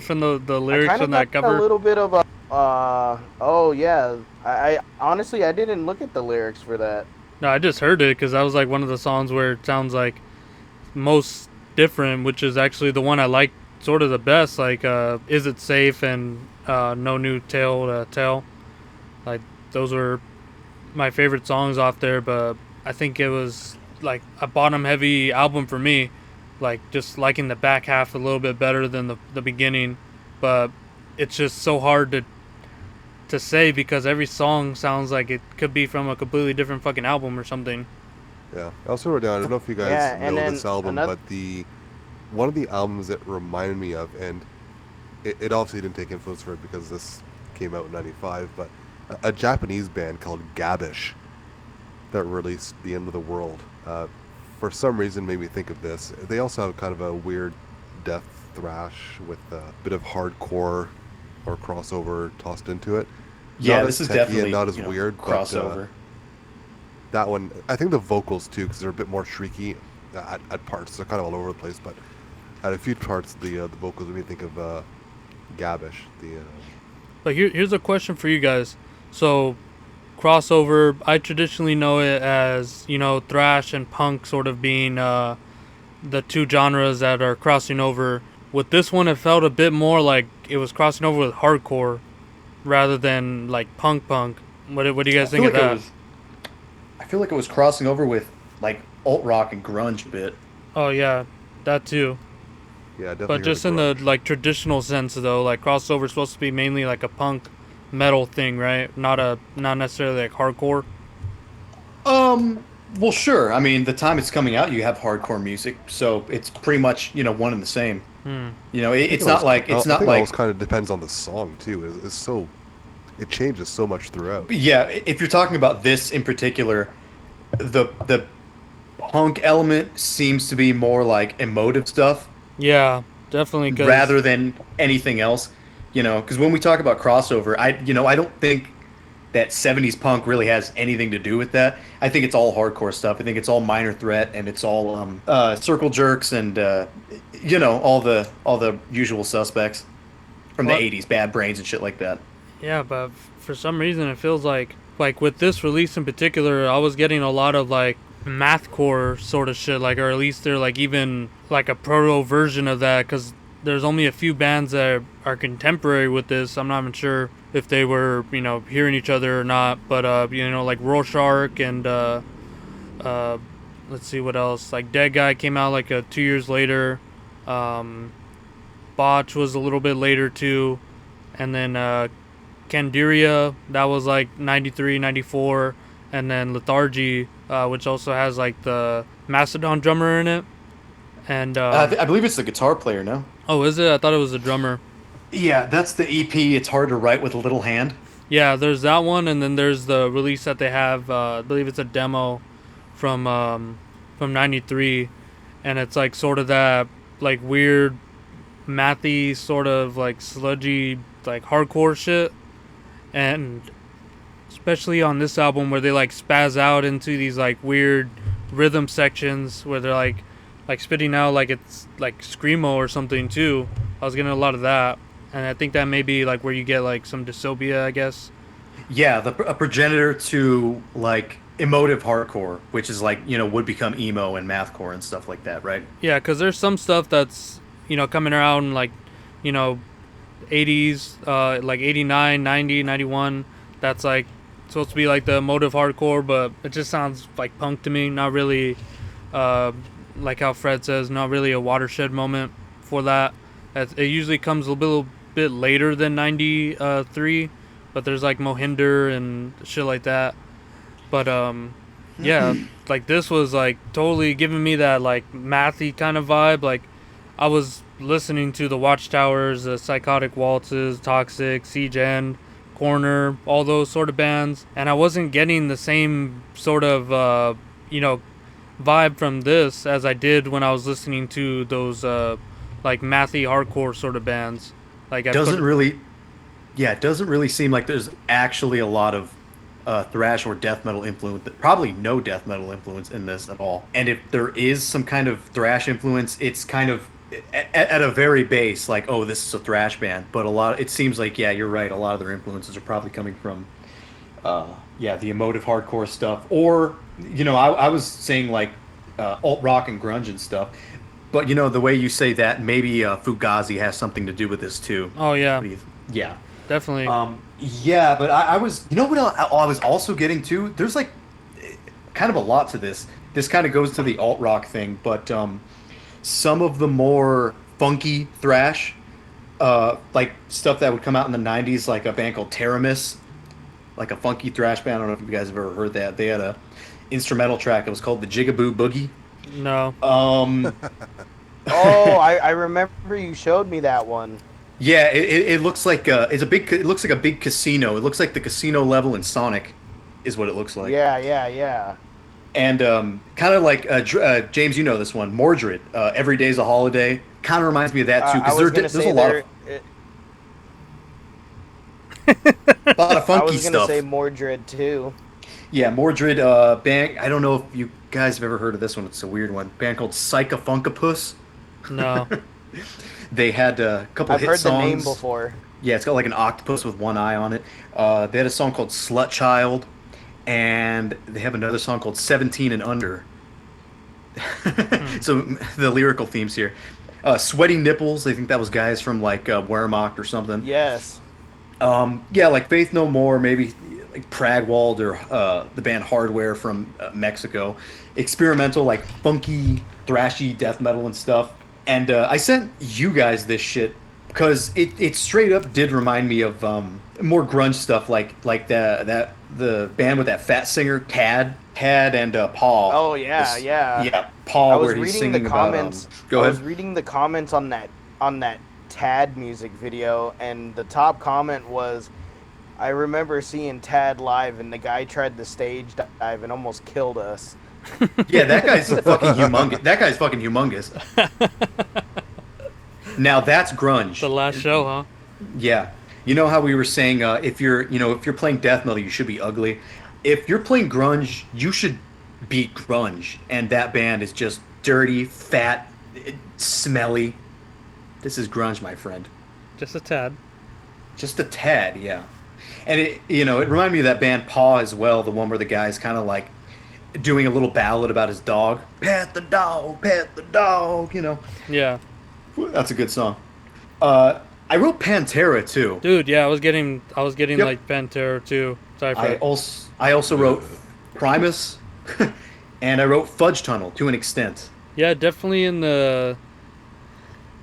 From the lyrics kind on of that got cover. a little bit of a. Oh yeah. I honestly I didn't look at the lyrics for that. No, I just heard it because that was like one of the songs where it sounds like most different, which is actually the one I like sort of the best. Like, Is It Safe and No New Tale to Tell. Like, those were my favorite songs off there, but I think it was like a bottom heavy album for me. Like, just liking the back half a little bit better than the beginning, but it's just so hard to say because every song sounds like it could be from a completely different fucking album or something. Yeah. I also wrote down, I don't know if you guys Yeah, and know then this album, another- but one of the albums that reminded me of, and it obviously didn't take influence for it because this came out in 95, but a Japanese band called Gabish that released The End of the World. For some reason made me think of this. They also have kind of a weird death thrash with a bit of hardcore or crossover tossed into it. Yeah, Not this as is techie definitely and not as you know, weird, crossover. But, that one, I think the vocals too, because they're a bit more shrieky at parts. They're kind of all over the place, but at a few parts, the vocals made me think of Gabish. But here's a question for you guys. So, crossover, I traditionally know it as, thrash and punk sort of being the two genres that are crossing over. With this one, it felt a bit more like it was crossing over with hardcore rather than like punk. What do you guys think of that? I feel like it was crossing over with like alt rock and grunge a bit. Oh yeah, that too. Yeah, definitely. But just in the like traditional sense though, like crossover is supposed to be mainly like a punk metal thing, right? Not necessarily like hardcore. Well, sure. I mean, the time it's coming out, you have hardcore music, so it's pretty much one and the same. It's not like it almost kind of depends on the song too. It's so it changes so much throughout. Yeah, if you're talking about this in particular, the punk element seems to be more like emotive stuff Yeah, definitely. rather than anything else. Because when we talk about crossover, I don't think that 70s punk really has anything to do with that. I think it's all hardcore stuff. I think it's all Minor Threat and it's all Circle Jerks and all the usual suspects from What? the 80s, Bad Brains and shit like that. Yeah, but for some reason it feels like with this release in particular, I was getting a lot of like mathcore sort of shit, like, or at least they're like even like a proto version of that, because there's only a few bands that are contemporary with this. I'm not even sure if they were hearing each other or not, but like Rorschach and let's see what else, like Dead Guy came out like 2 years later. Botch was a little bit later too, and then Candiria, that was like 93, 94, and then Lethargy, which also has like the Mastodon drummer in it. And I believe it's the guitar player, no? oh, is it? I thought it was the drummer. Yeah, that's the EP. It's hard to write with a little hand. Yeah, there's that one, and then there's the release that they have. I believe it's a demo from '93, and it's like sort of that like weird, mathy sort of like sludgy like hardcore shit, and especially on this album where they like spaz out into these like weird rhythm sections where they're like spitting out like it's like screamo or something too. I was getting a lot of that. And I think that may be like where you get like some dystopia, I guess. Yeah, a progenitor to like emotive hardcore, which is like, would become emo and mathcore and stuff like that, right? Yeah, because there's some stuff that's coming around like you know 80s, like 89, 90, 91. That's like supposed to be like the emotive hardcore, but it just sounds like punk to me. Not really, uh, like how Fred says, not really a watershed moment for that. It usually comes a little bit later than 93, but there's like Mohinder and shit like that. But yeah, like this was like totally giving me that like mathy kind of vibe. Like I was listening to the Watchtowers, the Psychotic Waltzes, Toxic, Siege End, Corner, all those sort of bands, and I wasn't getting the same sort of vibe from this as I did when I was listening to those like mathy hardcore sort of bands. Like Doesn't really, yeah, it doesn't really seem like there's actually a lot of thrash or death metal influence. Probably no death metal influence in this at all. And if there is some kind of thrash influence, it's kind of at a very base, like, oh, this is a thrash band. But it seems like, yeah, you're right. A lot of their influences are probably coming from, yeah, the emotive hardcore stuff. Or, I was saying like alt rock and grunge and stuff. But the way you say that, maybe Fugazi has something to do with this too. Oh yeah, Yeah. definitely. Yeah, but I was, what I was also getting to? There's like kind of a lot to this. This kind of goes to the alt rock thing, but some of the more funky thrash, like stuff that would come out in the '90s, like a band called Teramis, like a funky thrash band. I don't know if you guys have ever heard that. They had a instrumental track. It was called the Jigaboo Boogie. No. Oh, I remember you showed me that one. Yeah, it looks like it looks like a big casino. It looks like the casino level in Sonic, is what it looks like. Yeah. And kind of like James, you know this one, Mordred. Every Day's a Holiday. Kind of reminds me of that too, I because was gonna there's say a lot of a lot of I funky was gonna stuff. say Mordred too. Yeah, Mordred band. I don't know if you guys have ever heard of this one. It's a weird one. Band called Psychofunkapus. No. They had a couple I've hit heard songs. the name before. Yeah, it's got like an octopus with one eye on it. They had a song called Slut Child, and they have another song called 17 and Under. So the lyrical themes here. Sweaty Nipples, I think that was guys from like Wehrmacht or something. Yes. Yeah, like Faith No More, maybe like Pragwald or the band Hardware from Mexico. Experimental, like funky, thrashy death metal and stuff. And I sent you guys this shit because it straight up did remind me of more grunge stuff, like the band with that fat singer Tad and Paul. Oh yeah, yeah. Yeah, Paul. I was where he's reading singing the about, comments. go I ahead. was reading the comments on that Tad music video, and the top comment was, "I remember seeing Tad live, and the guy tried the stage dive and almost killed us." Yeah, that guy's fucking humongous. That guy's fucking humongous. Now that's grunge. The last show, huh? Yeah. You know how we were saying if you're playing death metal, you should be ugly. If you're playing grunge, you should be grunge. And that band is just dirty, fat, smelly. This is grunge, my friend. Just a tad. Just a tad, yeah. And it reminded me of that band Paw as well, the one where the guy's kind of like doing a little ballad about his dog. Pet the dog, Yeah. That's a good song. I wrote Pantera too. Dude, yeah, I was getting Yep. like Pantera too. Sorry for I also wrote Primus, and I wrote Fudge Tunnel to an extent. Yeah, definitely in the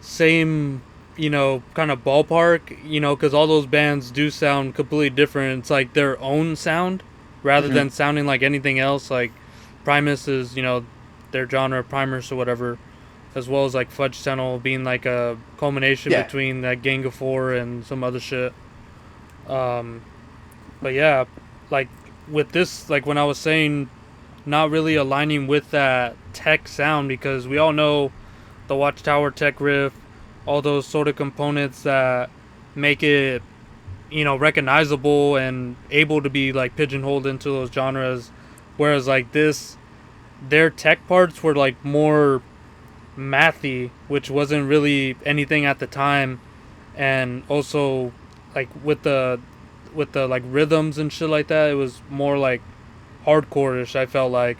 same, kind of ballpark, because all those bands do sound completely different. It's like their own sound rather than sounding like anything else. Like Primus is, their genre, Primus or whatever, as well as like Fudge Tunnel being like a culmination Yeah. between that Gang of Four and some other shit. But yeah, like with this, like when I was saying, not really aligning with that tech sound, because we all know the Watchtower tech riff, all those sort of components that make it, recognizable and able to be like pigeonholed into those genres. Whereas like this, their tech parts were like more mathy, which wasn't really anything at the time, and also like with the like rhythms and shit like that, it was more like hardcore-ish. I felt like.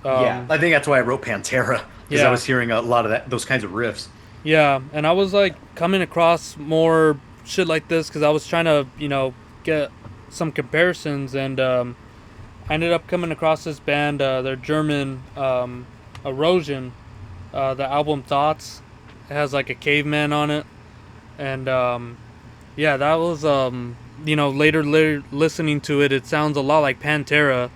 Yeah, I think that's why I wrote Pantera, because I Yeah. was hearing a lot of those kinds of riffs. Yeah, and I was like coming across more shit like this because I was trying to, get some comparisons, and I ended up coming across this band. They're German, Erosion. The album Thoughts. It has like a caveman on it, and yeah, that was later listening to it, it sounds a lot like Pantera,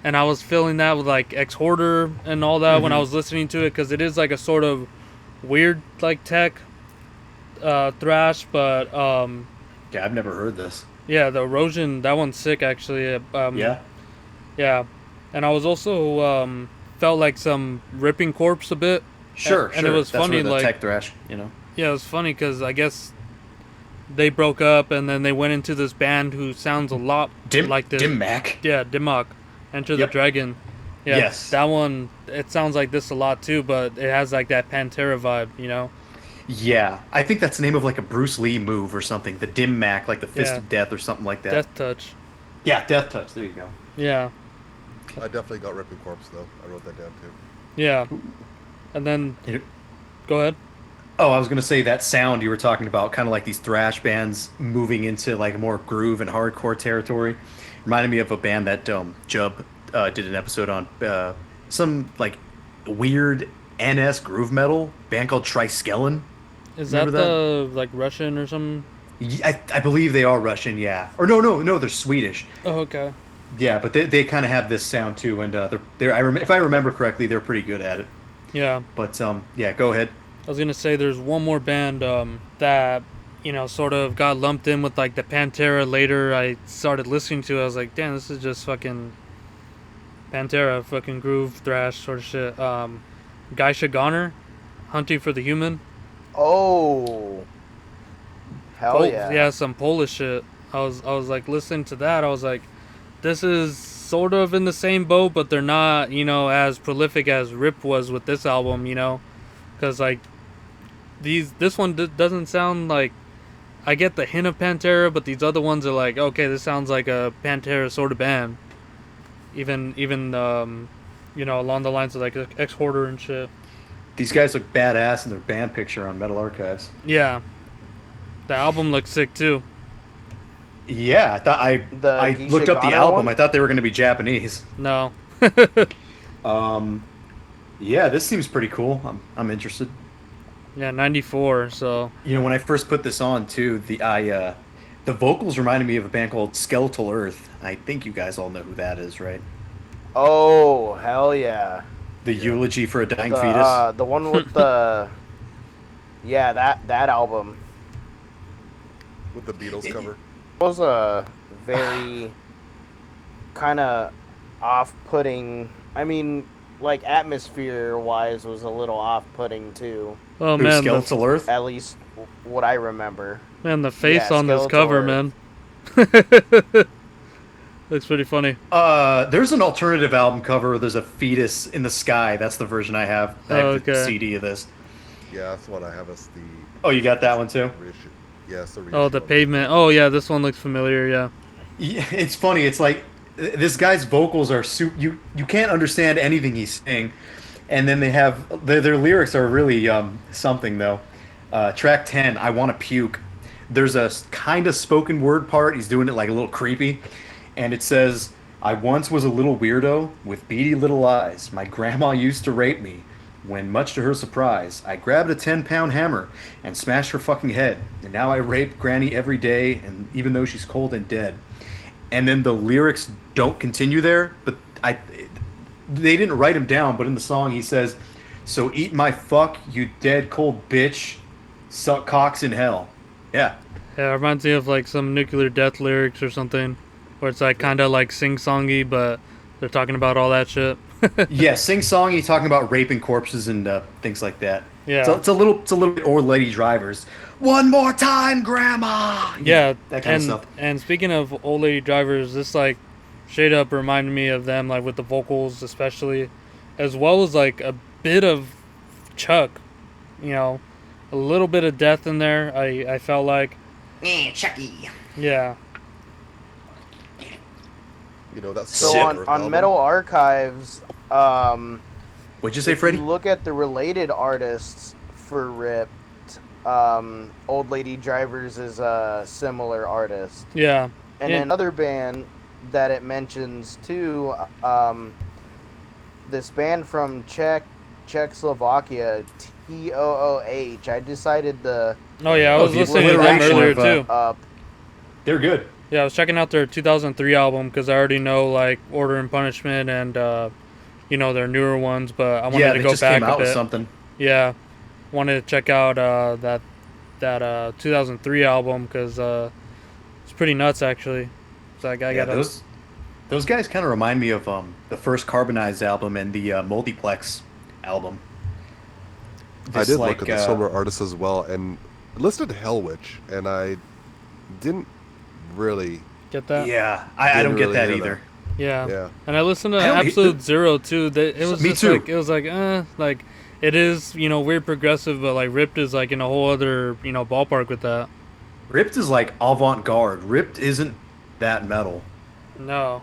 and I was feeling that with like Ex Hoarder and all that when I was listening to it, because it is like a sort of weird like tech thrash, but Yeah, I've never heard this. yeah, the Erosion, that one's sick actually. Yeah. Yeah, and I was also felt like some Ripping Corpse a bit. Sure, And sure. it was That's funny, where the like, tech thrash, you know. yeah, it was funny because I guess they broke up and then they went into this band who sounds a lot like this. Dim Mac. Yeah, Dimmock, Enter the Yep. Dragon. Yeah, Yes. that one, it sounds like this a lot too, but it has like that Pantera vibe, you know? Yeah, I think that's the name of like a Bruce Lee move or something. The Dim Mac, like the Fist Yeah. of Death or something like that. Death Touch. Yeah, Death Touch. There you go. Yeah, I definitely got Ripping Corpse though. I wrote that down too. yeah. And then, You know- go ahead. Oh, I was gonna say that sound you were talking about, kind of like these thrash bands moving into like more groove and hardcore territory. Reminded me of a band that Jub did an episode on, some like weird NS groove metal band called Triskelen. Is that Remember the, like, Russian or something? I believe they are Russian, yeah. Or no, they're Swedish. Oh, okay. Yeah, but they kind of have this sound too, and if I remember correctly, they're pretty good at it. Yeah. But yeah, go ahead. I was gonna say there's one more band that sort of got lumped in with like the Pantera. Later, I started listening to. I was like, damn, this is just fucking Pantera, fucking groove thrash sort of shit. Geisha Goner, Hunting for the Human. Oh, hell yeah. Yeah, some Polish shit. I was like listening to that. I was like, this is sort of in the same boat, but they're not as prolific as Rip was with this album. Because like this one doesn't sound like, I get the hint of Pantera, but these other ones are like, okay, this sounds like a Pantera sort of band. Even along the lines of like Ex Hoarder and shit. These guys look badass in their band picture on Metal Archives. Yeah, the album looks sick too. Yeah, I thought I Geisha looked up the Goner album. one? I thought they were going to be Japanese. No. Yeah, this seems pretty cool. I'm interested. Yeah, 94. So When I first put this on too, the vocals reminded me of a band called Skeletal Earth. I think you guys all know who that is, right? Oh, hell yeah. The Eulogy for a Dying Fetus. The one with the... Yeah, that album With the Beatles cover. was a very kind of off-putting... I mean, like, atmosphere-wise was a little off-putting, too. oh Who, man, Skeletal Earth? At least what I remember. the face Yeah, on this Skeletal cover, Earth. man. Looks pretty funny. There's an alternative album cover where there's a fetus in the sky. That's the version I have. I have the Okay. CD of this. Yeah, that's what I have as the Oh, you got that one too? reissue. Yes, the Oh, the pavement. Oh yeah, this one looks familiar. Yeah. Yeah, it's funny. It's like this guy's vocals are you can't understand anything he's saying, and then they have their lyrics are really something though. Track 10, I Want to Puke. There's a kind of spoken word part. He's doing it like a little creepy, and it says, "I once was a little weirdo with beady little eyes. My grandma used to rape me. When, much to her surprise, I grabbed a 10-pound hammer and smashed her fucking head. And now I rape Granny every day, and even though she's cold and dead." And then the lyrics don't continue there, but they didn't write him down. But in the song, he says, "So eat my fuck, you dead cold bitch. Suck cocks in hell." Yeah. Yeah, it reminds me of like some Nuclear Death lyrics or something, where it's like kind of like sing-songy, but they're talking about all that shit. Yeah, sing-songy, talking about raping corpses and things like that. Yeah. So it's a little bit Old Lady Drivers. One more time, Grandma. Yeah, that kind and, of stuff. And speaking of Old Lady Drivers, this like straight up reminded me of them, like with the vocals especially, as well as like a bit of Chuck, a little bit of death in there. I felt like. Chucky. Yeah. You know, that's So still Sick. a on Earth on album. Metal Archives, What'd you say, if Freddie? you look at the related artists for Ripped, Old Lady Drivers is a similar artist. Yeah. And Yeah. another band that it mentions too, this band from Czechoslovakia, TOOH. I decided to Oh yeah, I was the listening to them alliteration earlier of, too. up. They're good. Yeah, I was checking out their 2003 album because I already know like Order and Punishment and their newer ones, but I wanted Yeah, to they go just back came out a with bit. something. Yeah, wanted to check out that 2003 album because it's pretty nuts actually. So I Yeah, gotta. those guys kind of remind me of the first Carbonized album and the Multiplex album. I This, did like, look at the similar artists as well, and listed Hellwitch, and I didn't really. Get that? Yeah, I don't Didn't get really that hear either. Yeah. Yeah. And I listened to I don't- Absolute Zero too. It was Me just too. like like it is weird progressive, but like Ripped is like in a whole other ballpark with that. Ripped is like avant-garde. Ripped isn't that metal. No.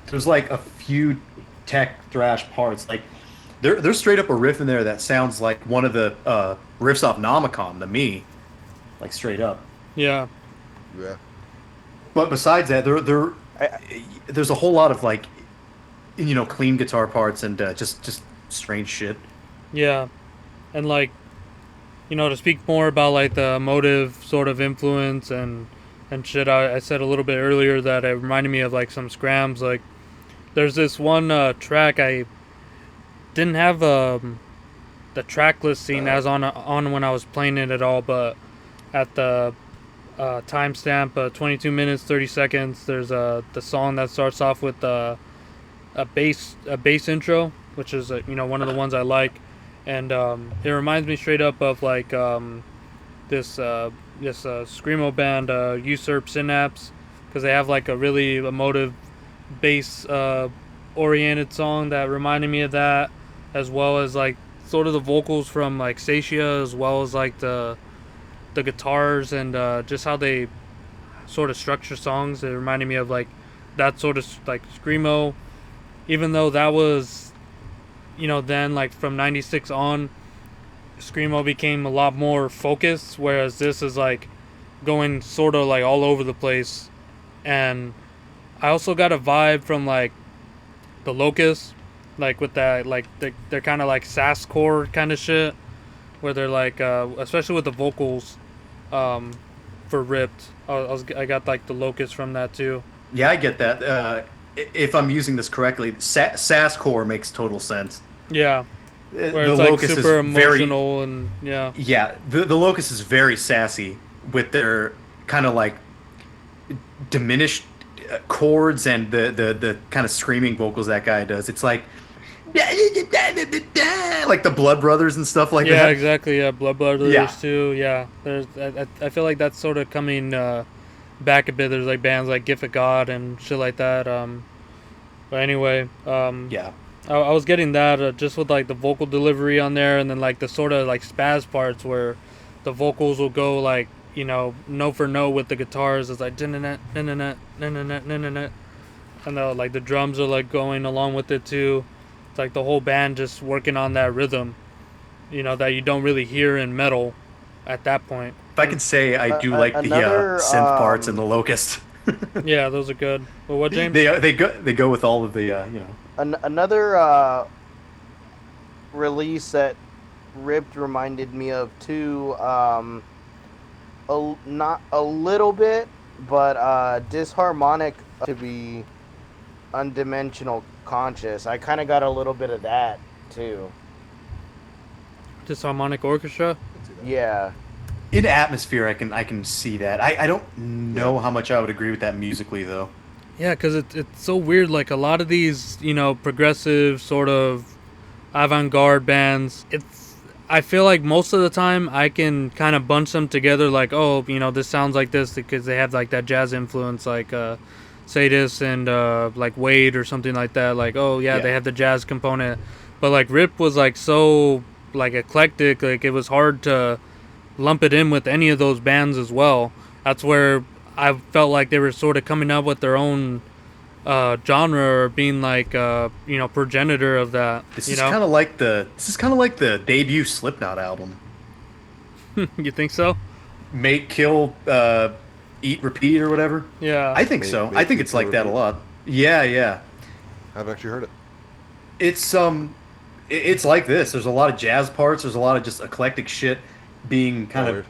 There's like a few tech thrash parts. Like there's straight up a riff in there that sounds like one of the riffs off Nomicon to me. Like straight up. Yeah. Yeah. But besides that, there's a whole lot of like clean guitar parts and just strange shit. Yeah. And like to speak more about like the emotive sort of influence and shit, I said a little bit earlier that it reminded me of like some scrams. Like there's this one track I didn't have the track listing as on when I was playing it at all, but at the timestamp 22 minutes 30 seconds there's the song that starts off with a bass intro, which is one of the ones I like, and it reminds me straight up of like this screamo band Usurp Synapse, because they have like a really emotive bass oriented song that reminded me of that, as well as like sort of the vocals from like Satia, as well as like the guitars and just how they sort of structure songs. It reminded me of like that sort of like screamo, even though that was then like from 96 on screamo became a lot more focused, whereas this is like going sort of like all over the place. And I also got a vibe from like the Locust, like with that like they're kind of like sasscore kind of shit, where they're like especially with the vocals for Ripped. I got like the Locust from that too. Yeah, I get that. If I'm using this correctly, sasscore makes total sense. Yeah, The where it's like Locust super is very emotional and yeah. yeah. The Locust is very sassy with their kind of like diminished chords and the kind of screaming vocals that guy does. It's like the Blood Brothers and stuff like Yeah, that. exactly. Yeah, Blood Brothers Yeah. too. Yeah, there's. I feel like that's sort of coming back a bit. There's like bands like Gift of God and shit like that. But anyway, Yeah. I was getting that just with like the vocal delivery on there, and then like the sort of like spaz parts where the vocals will go like note for note with the guitars. It's like and like the drums are like going along with it too. It's like the whole band just working on that rhythm, that you don't really hear in metal at that point. If I can say, I do like the another, synth parts in the Locust. Yeah, those are good. Well, what, James? They go with all of the Another release that Ripped reminded me of too, not a little bit, but disharmonic to be undimensional conscious. I kind of got a little bit of that too. Disharmonic Orchestra? Yeah. in atmosphere. I can see that. I don't know how much I would agree with that musically though. Yeah, because it's so weird. Like a lot of these, progressive sort of avant-garde bands, I feel like most of the time I can kind of bunch them together. Like, oh, this sounds like this because they have like that jazz influence, like Sadis and like Wade or something like that. Like, oh yeah, they have the jazz component. But like Rip was like so like eclectic. Like it was hard to lump it in with any of those bands as well. That's where I felt like they were sort of coming up with their own genre or being like progenitor of that. This You is know, kind of like the debut Slipknot album. you think so? Make, kill, eat, repeat, or whatever. Yeah. I think so. I Make think you it's to like that a repeat. lot. Yeah, yeah. I haven't actually heard it. It's it's like this. There's a lot of jazz parts. There's a lot of just eclectic shit being kind Oh, of weird.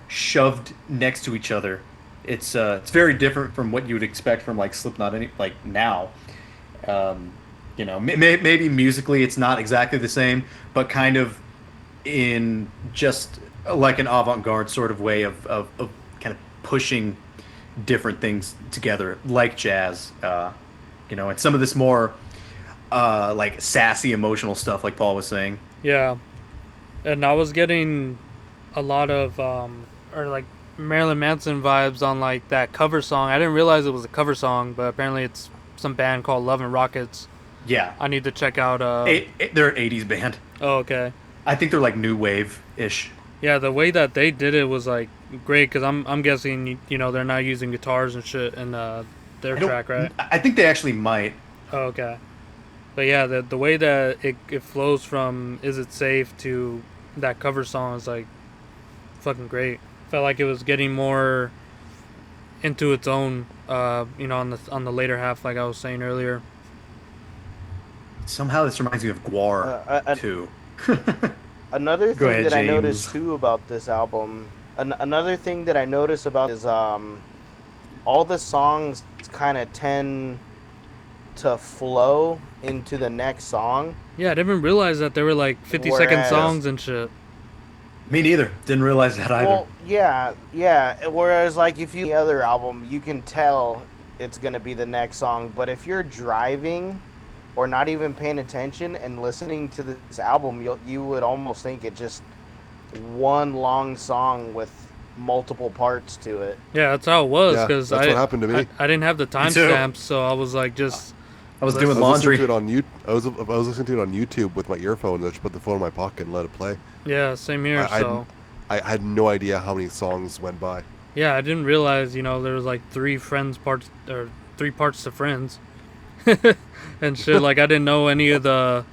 shoved next to each other. It's very different from what you would expect from like Slipknot like now. Um, maybe musically it's not exactly the same, but kind of in just like an avant-garde sort of way of kind of pushing different things together, like jazz. And some of this more like sassy, emotional stuff, like Paul was saying. Yeah. And I was getting a lot of or like Marilyn Manson vibes on like that cover song. I didn't realize it was a cover song, but apparently it's some band called Love and Rockets. Yeah, I need to check out. they're an '80s band. Oh, okay. I think they're like new wave ish. Yeah, the way that they did it was like great because I'm guessing they're not using guitars and shit in their track, right? I think they actually might. Oh, okay. But yeah, the way that it flows from "Is It Safe" to that cover song is like fucking great. Felt like it was getting more into its own, on the later half, like I was saying earlier. Somehow this reminds me of Guar too. Another Go thing ahead, that I James. noticed too about this album, another thing that I noticed about is all the songs kind of tend to flow into the next song. Yeah, I didn't even realize that there were like 50-second Whereas- songs and shit. Me neither. Didn't realize that either. Well, yeah. Whereas like if you the other album, you can tell it's gonna be the next song. But if you're driving or not even paying attention and listening to this album, you would almost think it just one long song with multiple parts to it. Yeah, that's how it was Yeah, because that's what happened to me. I didn't have the Me too. timestamps, so I was like just I was I doing was laundry. I was listening to it on YouTube with my earphones. I just put the phone in my pocket and let it play. yeah, same here. I had no idea how many songs went by. Yeah, I didn't realize there was like three parts to Friends, and shit. Like I didn't know any of the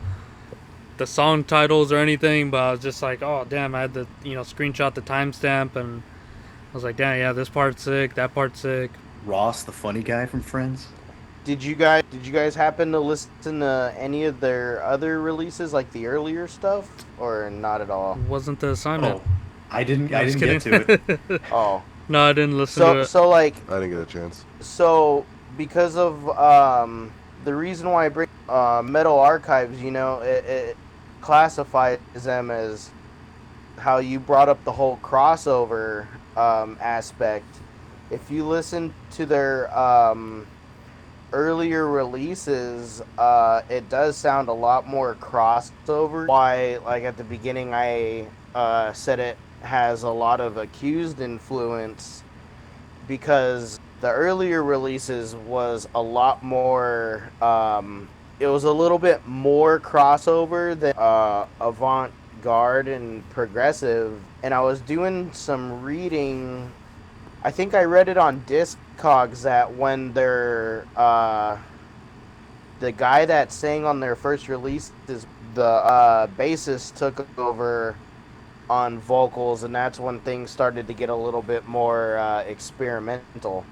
song titles or anything, but I was just like, oh damn, I had to screenshot the timestamp, and I was like, damn, yeah, this part's sick, that part's sick. Ross, the funny guy from Friends. Did you guys happen to listen to any of their other releases, like the earlier stuff, or not at all? Wasn't the assignment? Oh, I didn't No, just get to it. Oh, No, I didn't listen to it. so like I didn't get a chance. so because of the reason why I bring Metal Archives, it classifies them as how you brought up the whole crossover aspect. If you listen to their earlier releases, it does sound a lot more crossover. Why, like at the beginning, I said it has a lot of Accused influence, because the earlier releases was a lot more. It was a little bit more crossover than avant-garde and progressive. And I was doing some reading. I think I read it on Discogs that when their the guy that sang on their first release, the bassist took over on vocals, and that's when things started to get a little bit more experimental.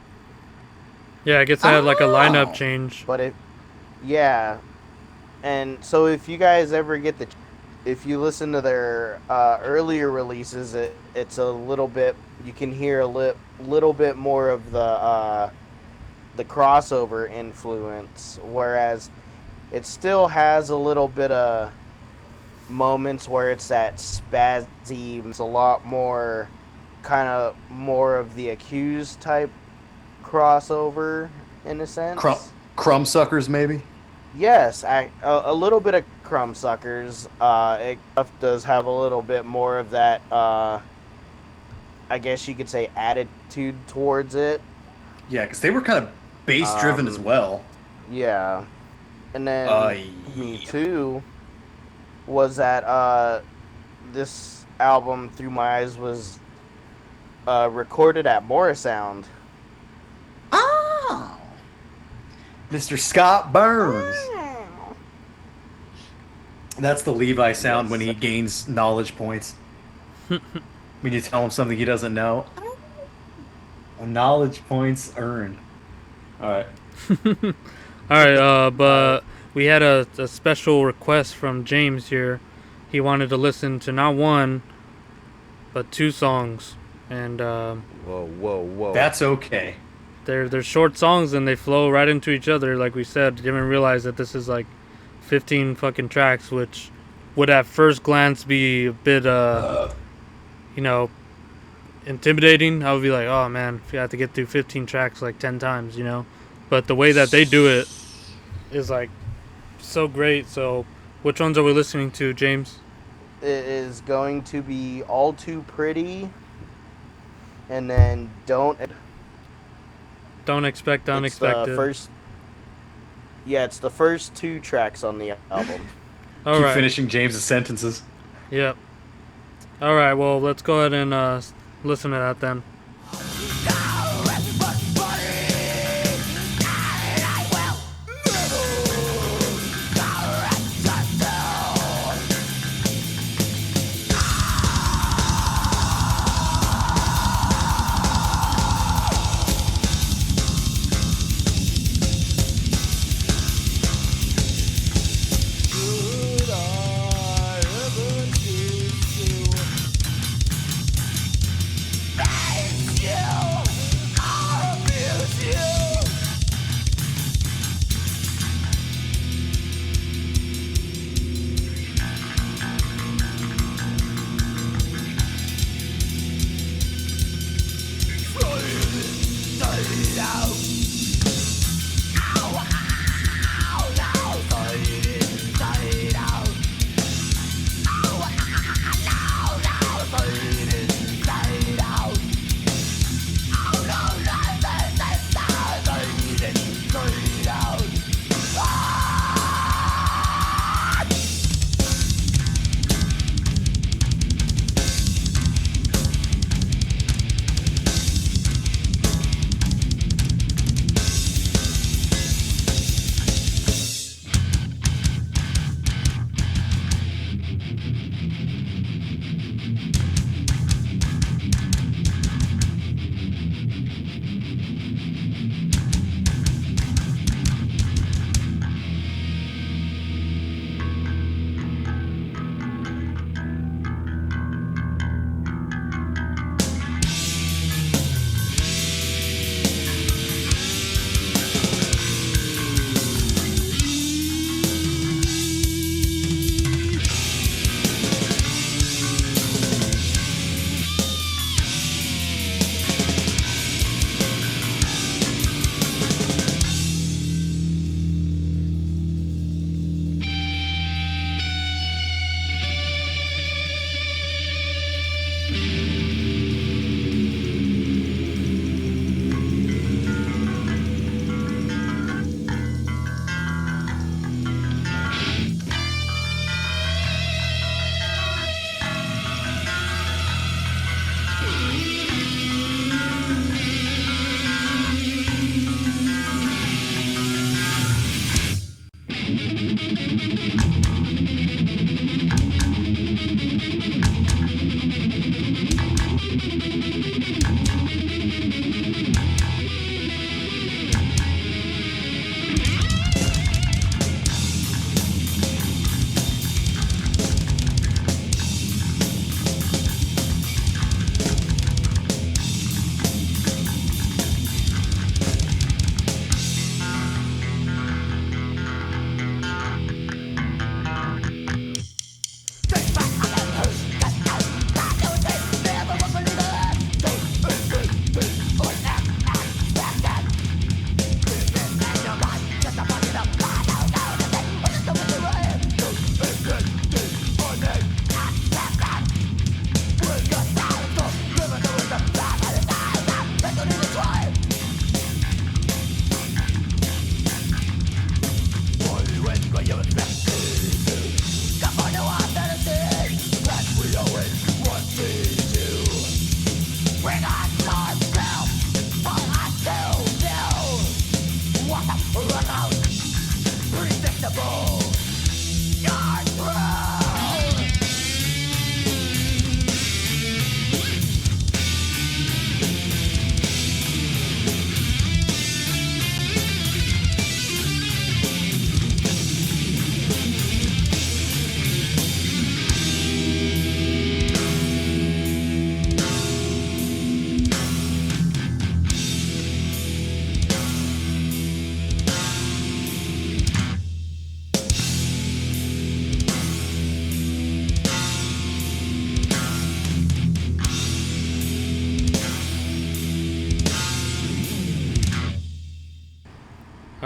Yeah, I guess I had like a Oh. lineup change. But yeah, and so if you guys ever if you listen to their earlier releases, it's a little bit, you can hear a little bit more of the crossover influence, whereas it still has a little bit of moments where it's that spazzy. It's a lot more kind of more of the Accused type crossover in a sense. Crumb suckers, maybe. Yes, a little bit of Crumb Suckers. It does have a little bit more of that, I guess you could say, attitude towards it. Yeah, because they were kind of bass driven as well. Yeah. And then Me Yeah. Too was that this album, Through My Eyes, was recorded at Morrisound. Oh. Mr. Scott Burns. That's the Levi sound when he gains knowledge points. When you tell him something he doesn't know. Knowledge points earned. All right. All right, but we had a special request from James here. He wanted to listen to not one, but 2 songs, and Whoa. That's okay. they're short songs and they flow right into each other. Like we said, didn't even realize that this is like 15 fucking tracks, which would at first glance be a bit, you know, intimidating. I would be like, oh man, if you have to get through 15 tracks like 10 times, you know. But the way that they do it is like so great. So, which ones are we listening to, James? It is going to be All Too Pretty, and then Don't Expect the Unexpected. It's the first 2 tracks on the album. All Keep right. finishing James's sentences. Yep. All right. Well, let's go ahead and listen to that then.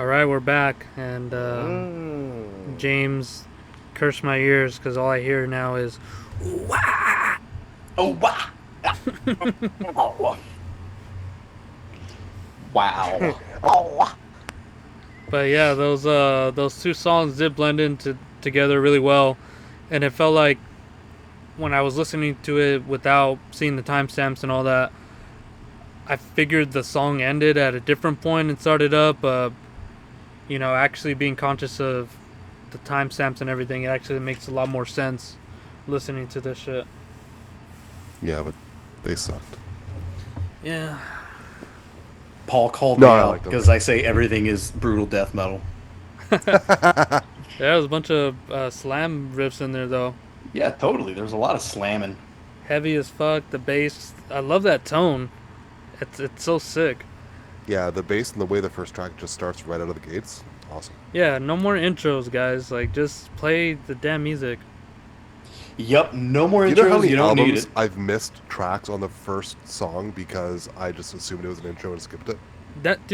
All right, we're back, and James cursed my ears because all I hear now is Oh, wow. Oh. Wow. Oh, But yeah, those two songs did blend together really well, and it felt like when I was listening to it without seeing the timestamps and all that, I figured the song ended at a different point and started up. Actually being conscious of the timestamps and everything, it actually makes a lot more sense listening to this shit. Yeah, but they sucked. Yeah. Paul called No, me I out like them. because I say everything is brutal death metal. Yeah, there's a bunch of slam riffs in there though. Yeah, totally. There's a lot of slamming. Heavy as fuck. The bass, I love that tone. It's so sick. Yeah, the bass and the way the first track just starts right out of the gates, awesome. Yeah, no more intros, guys. Like, just play the damn music. Yup, no more You know how intros. many You don't need albums it. I've missed tracks on the first song because I just assumed it was an intro and skipped it?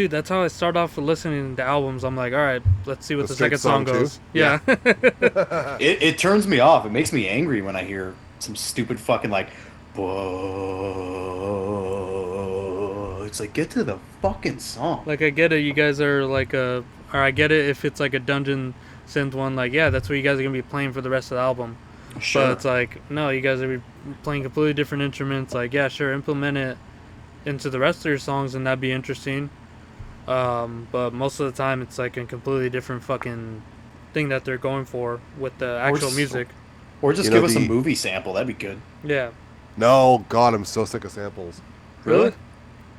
That's how I start off with listening to albums. I'm like, all right, let's see what The the second straight song song, too? goes. Yeah. It turns me off. It makes me angry when I hear some stupid fucking like, whoa. It's like, get to the fucking song. Like, I get it. You guys are like or I get it if it's like a dungeon synth one. Like, yeah, that's what you guys are gonna be playing for the rest of the album. Sure. But it's like, no, you guys are playing completely different instruments. Like, yeah, sure, implement it into the rest of your songs, and that'd be interesting. But most of the time, it's like a completely different fucking thing that they're going for with the actual just- music. Or just You know, give us a the- movie sample. That'd be good. Yeah. No, God, I'm so sick of samples. Really?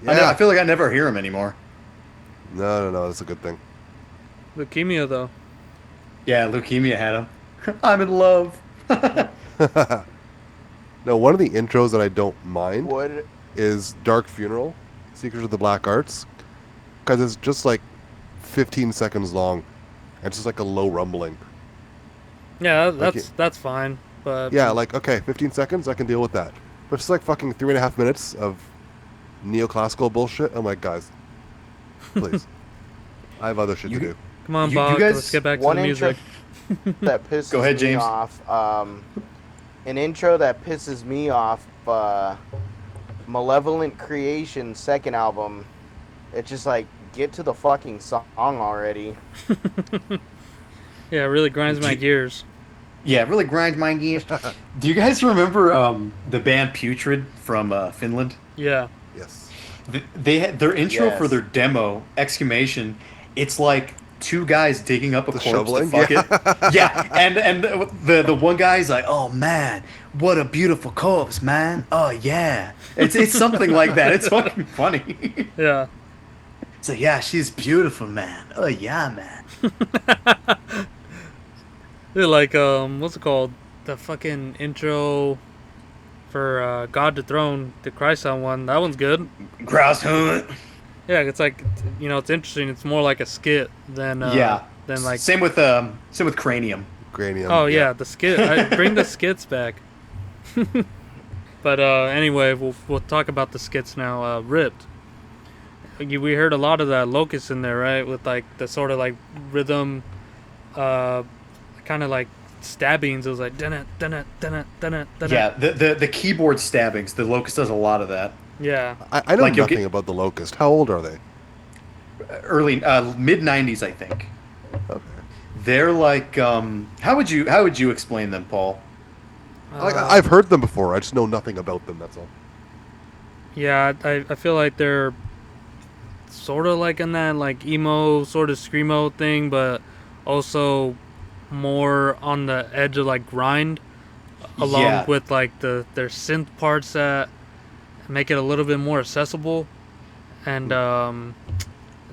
Yeah. I feel like I never hear them anymore. No, that's a good thing. Leukemia, though. Yeah, leukemia had him. I'm in love. No, one of the intros that I don't mind what? is Dark Funeral, Secrets of the Black Arts, because it's just like 15 seconds long. It's just like a low rumbling. Yeah, Like that's fine. But Yeah, like, okay, 15 seconds, I can deal with that. But it's like fucking 3.5 minutes of neoclassical bullshit. I'm like, guys, please. I have other shit to do. come on, you Bob. guys- Let's get back to One the intro music. that pisses Go ahead, me James. off. An intro that pisses me off. Malevolent Creation second album. It's just like, get to the fucking song already. Yeah, it really grinds my gears. Yeah, it really grinds my gears. Do you guys remember the band Putrid from Finland? Yeah. Yes. They had their intro Yes. for their demo, Exclamation. It's like two guys digging up a The corpse shoveling? to fuck it. Yeah, and the one guy's like, "Oh man, what a beautiful corpse, man. Oh yeah." It's something like that. It's fucking funny. Yeah. It's like, "Yeah, she's beautiful, man. Oh yeah, man." They're like, what's it called? The fucking intro for God to Throne, the Christ-on one. That one's good. Grouse hunt. Yeah, it's like, it's interesting. It's more like a skit than Yeah. than like. Same with Cranium. Cranium. Oh yeah, the skit. Bring the skits back. But anyway, we'll talk about the skits now. Ripped. We heard a lot of that Locust in there, right? With like the sort of like rhythm, kind of like stabbings. It was like dun dun dun dun dun. Yeah, the keyboard stabbings. The Locust does a lot of that. Yeah. I know Like, you'll nothing get- about the Locust. How old are they? Early mid '90s, I think. Okay. They're like, how would you explain them, Paul? Like, I've heard them before. I just know nothing about them. That's all. Yeah, I feel like they're sort of like in that like emo sort of screamo thing, but also more on the edge of like grind, along Yeah. with like their synth parts that make it a little bit more accessible, and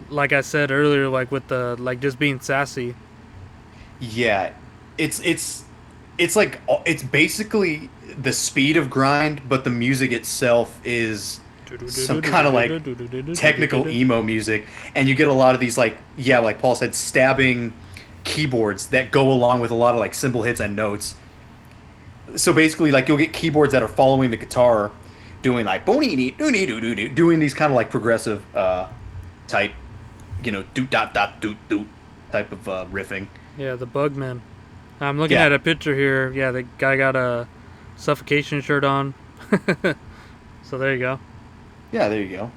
like I said earlier, like with the like just being sassy. Yeah, it's like it's basically the speed of grind, but the music itself is some kind of like technical emo music, and you get a lot of these like Paul said, stabbing keyboards that go along with a lot of like cymbal hits and notes. So basically, like you'll get keyboards that are following the guitar, doing like doing these kind of like progressive type doot dot dot doot doot type of riffing. Yeah, the Bugman. I'm looking Yeah. at a picture here. Yeah, the guy got a suffocation shirt on. So there you go. Yeah, there you go.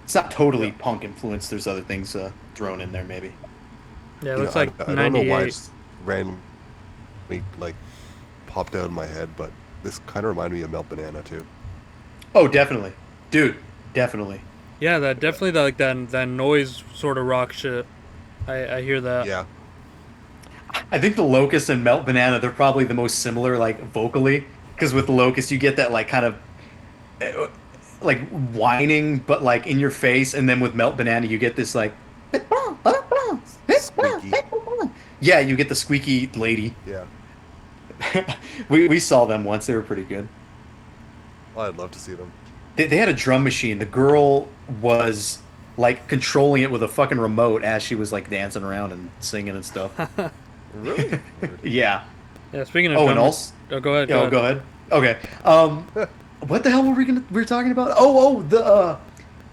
It's not totally Yeah. punk influenced. There's other things thrown in there, maybe. Yeah, it You looks know, like I don't know why 98. it's randomly like popped out in my head, but this kind of reminded me of Melt Banana too. Oh, definitely, dude, definitely. Yeah, that definitely like that noise sort of rock shit. I hear that. Yeah, I think the Locust and Melt Banana, they're probably the most similar, like vocally, because with the Locust you get that like kind of like whining, but like in your face, and then with Melt Banana you get this like squeaky. yeah, you get the squeaky lady. Yeah, We saw them once. They were pretty good. well, I'd love to see them. They had a drum machine. The girl was like controlling it with a fucking remote as she was like dancing around and singing and stuff. Really? Weird. Yeah. Yeah, speaking of Oh, and drum- also, oh, go ahead. yeah, go ahead. Okay. What the hell were we were talking about? The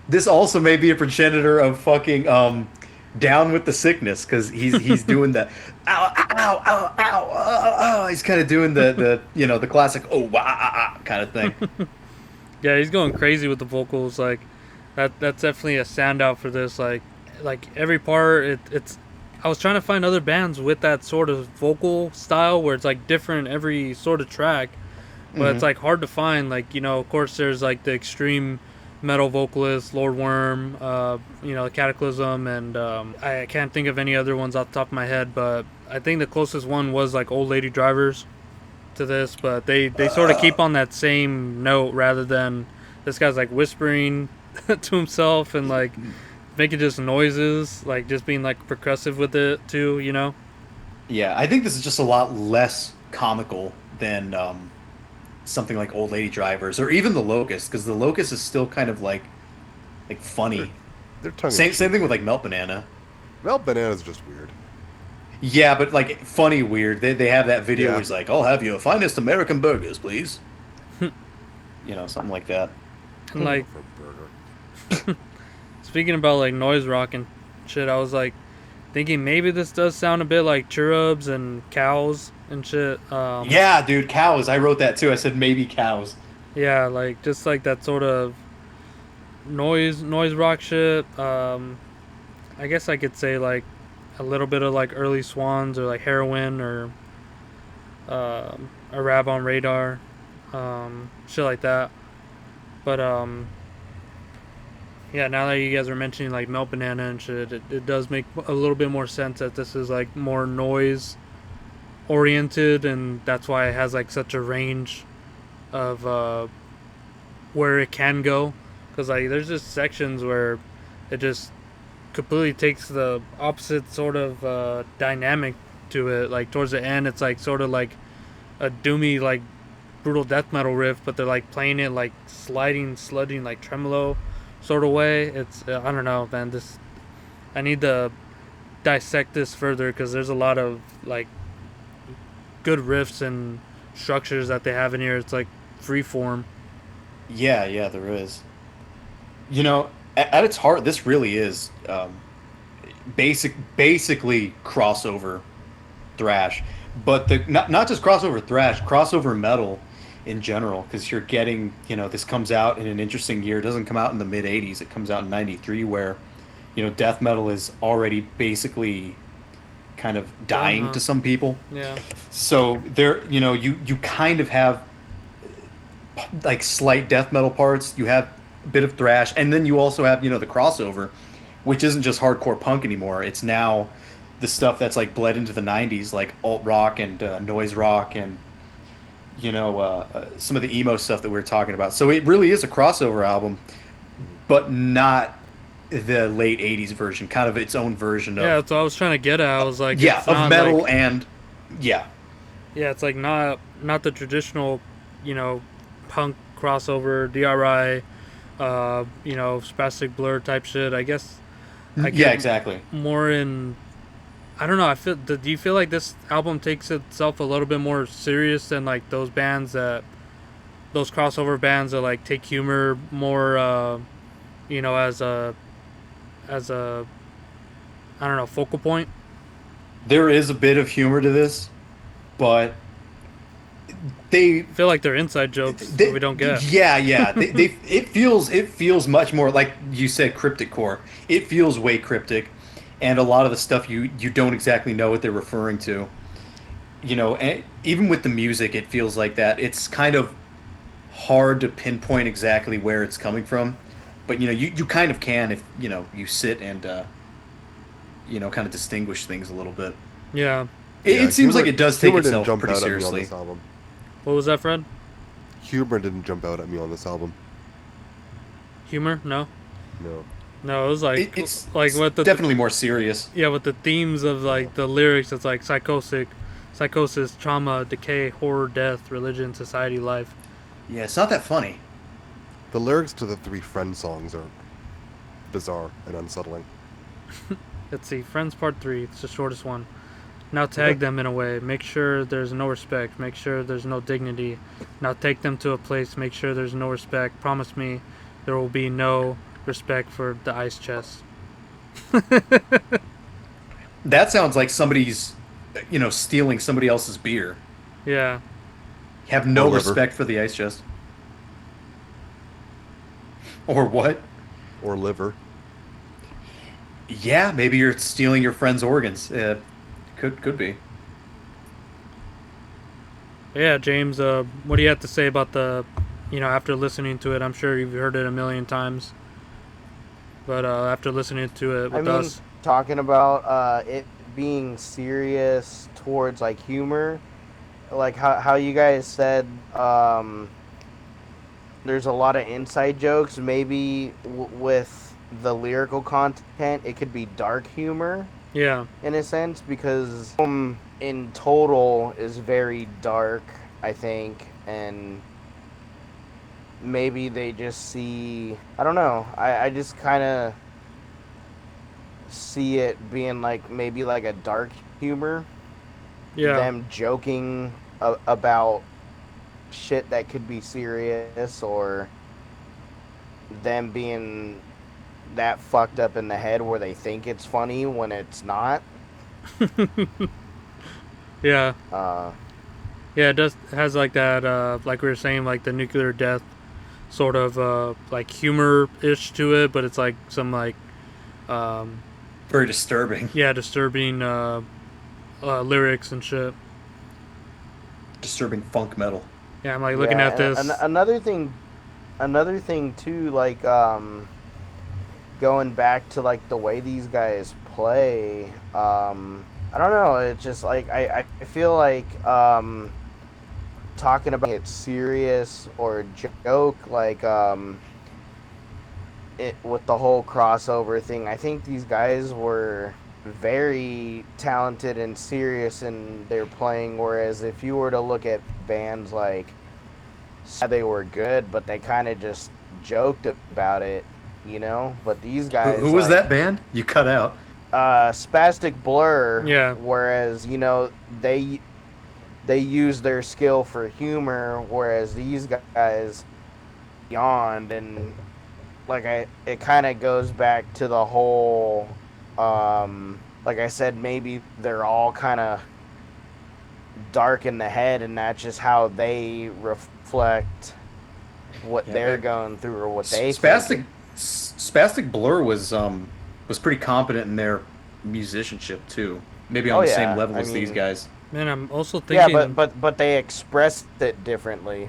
this also may be a progenitor of fucking Down with the Sickness, because he's doing the ow ow ow ow ow. He's kind of doing the the classic kind of thing. Yeah, he's going crazy with the vocals. Like that's definitely a standout for this. Like every part, it's. I was trying to find other bands with that sort of vocal style where it's like different every sort of track, but it's like hard to find. Like of course there's like the extreme metal vocalist Lord Worm, Cataclysm, and I can't think of any other ones off the top of my head. But I think the closest one was like Old Lady Drivers to this, but they sort of keep on that same note rather than this guy's like whispering to himself and like making just noises, like just being like percussive with it too, Yeah, I think this is just a lot less comical than something like Old Lady Drivers or even the Locust, because the Locust is still kind of like funny. They're tongue. Same thing with like Melt Banana. Melt Banana's just weird. Yeah, but like funny weird. They have that video Yeah. where he's like, "I'll have you finest American burgers, please." Something like that. And like For a burger. speaking about like noise rock and shit, I was like thinking maybe this does sound a bit like Cherubs and Cows and shit. Yeah, dude, cows. I wrote that too. I said maybe cows. Yeah, like just like that sort of noise rock shit. I guess I could say like a little bit of like early Swans or like Heroin or a Rab on Radar, shit like that. But yeah, now that you guys are mentioning like Melt Banana and shit, it does make a little bit more sense that this is like more noise oriented, and that's why it has like such a range of where it can go, because like there's just sections where it just completely takes the opposite sort of dynamic to it. Like towards the end it's like sort of like a doomy like brutal death metal riff, but they're like playing it like sludging like tremolo sort of way. It's I don't know, man. I need to dissect this further, because there's a lot of like good riffs and structures that they have in here. It's like free form. Yeah, there is. At its heart, this really is basically crossover thrash, but not just crossover thrash, crossover metal in general, because you're getting, this comes out in an interesting year. It doesn't come out in the mid 80s. It comes out in 93, where death metal is already basically kind of dying to some people. Yeah. So there, you kind of have like slight death metal parts. You have a bit of thrash, and then you also have the crossover, which isn't just hardcore punk anymore. It's now the stuff that's like bled into the 90s, like alt rock and noise rock and some of the emo stuff that we were talking about. So it really is a crossover album, but not the late 80s version, kind of its own version of. Yeah, that's what I was trying to get at. I was like, Yeah, it's of not metal like, and yeah. Yeah, it's like not the traditional, punk crossover, DRI, Spastic Blur type shit. I guess. Yeah, get exactly. More in, I don't know. Do you feel like this album takes itself a little bit more serious than like those crossover bands that like take humor more, as a I don't know, focal point. There is a bit of humor to this, but they, I feel like they're inside jokes that we don't get. yeah, it feels much more like you said, cryptic core. It feels way cryptic, and a lot of the stuff you don't exactly know what they're referring to. And even with the music, it feels like that. It's kind of hard to pinpoint exactly where it's coming from, but you kind of can if you sit and kind of distinguish things a little bit. Yeah. It seems like humor- it does take humor didn't itself jump pretty out at me on seriously. this album. What was that, Fred? Humor didn't jump out at me on this album. Humor? No. No. No, it was like It's like what the definitely more serious. yeah, with the themes of like the lyrics. It's like psychosis, trauma, decay, horror, death, religion, society, life. Yeah, it's not that funny. The lyrics to the 3 Friends songs are bizarre and unsettling. Let's see, Friends Part 3. It's the shortest one. Now tag them in a way. Make sure there's no respect. Make sure there's no dignity. Now take them to a place. Make sure there's no respect. Promise me there will be no respect for the ice chest. That sounds like somebody's, stealing somebody else's beer. Yeah. Have no Or liver. respect for the ice chest. Or what? Or liver. Yeah, maybe you're stealing your friend's organs. Could be. Yeah, James, what do you have to say about the, after listening to it? I'm sure you've heard it a million times. But after listening to it with us. Talking about it being serious towards like humor, like how you guys said there's a lot of inside jokes. Maybe with the lyrical content, it could be dark humor. Yeah. In a sense, because in total is very dark, I think, and maybe they just see, I don't know, I just kind of see it being like maybe like a dark humor. Yeah. Them joking about shit that could be serious, or them being that fucked up in the head where they think it's funny when it's not. Yeah. Uh, Yeah, it does has like that, like we were saying, like the nuclear death sort of like humor-ish to it, but it's like some like Very disturbing. disturbing lyrics and shit. Disturbing funk metal. Yeah, I'm like looking at this. Another thing too, like going back to like the way these guys play. I don't know. It's just like I feel like talking about it serious or joke, like it with the whole crossover thing. I think these guys were very talented and serious in their playing, whereas if you were to look at bands like, they were good, but they kind of just joked about it, but these guys, Who was that band? You cut out. Spastic Blur. Yeah. Whereas they use their skill for humor, whereas these guys yawned, and like it kind of goes back to the whole like I said, maybe they're all kind of dark in the head, and that's just how they reflect what they're going through or what they think. Spastic Blur was pretty competent in their musicianship too. Maybe on the same level as these guys. Man, I'm also thinking. Yeah, but they expressed it differently.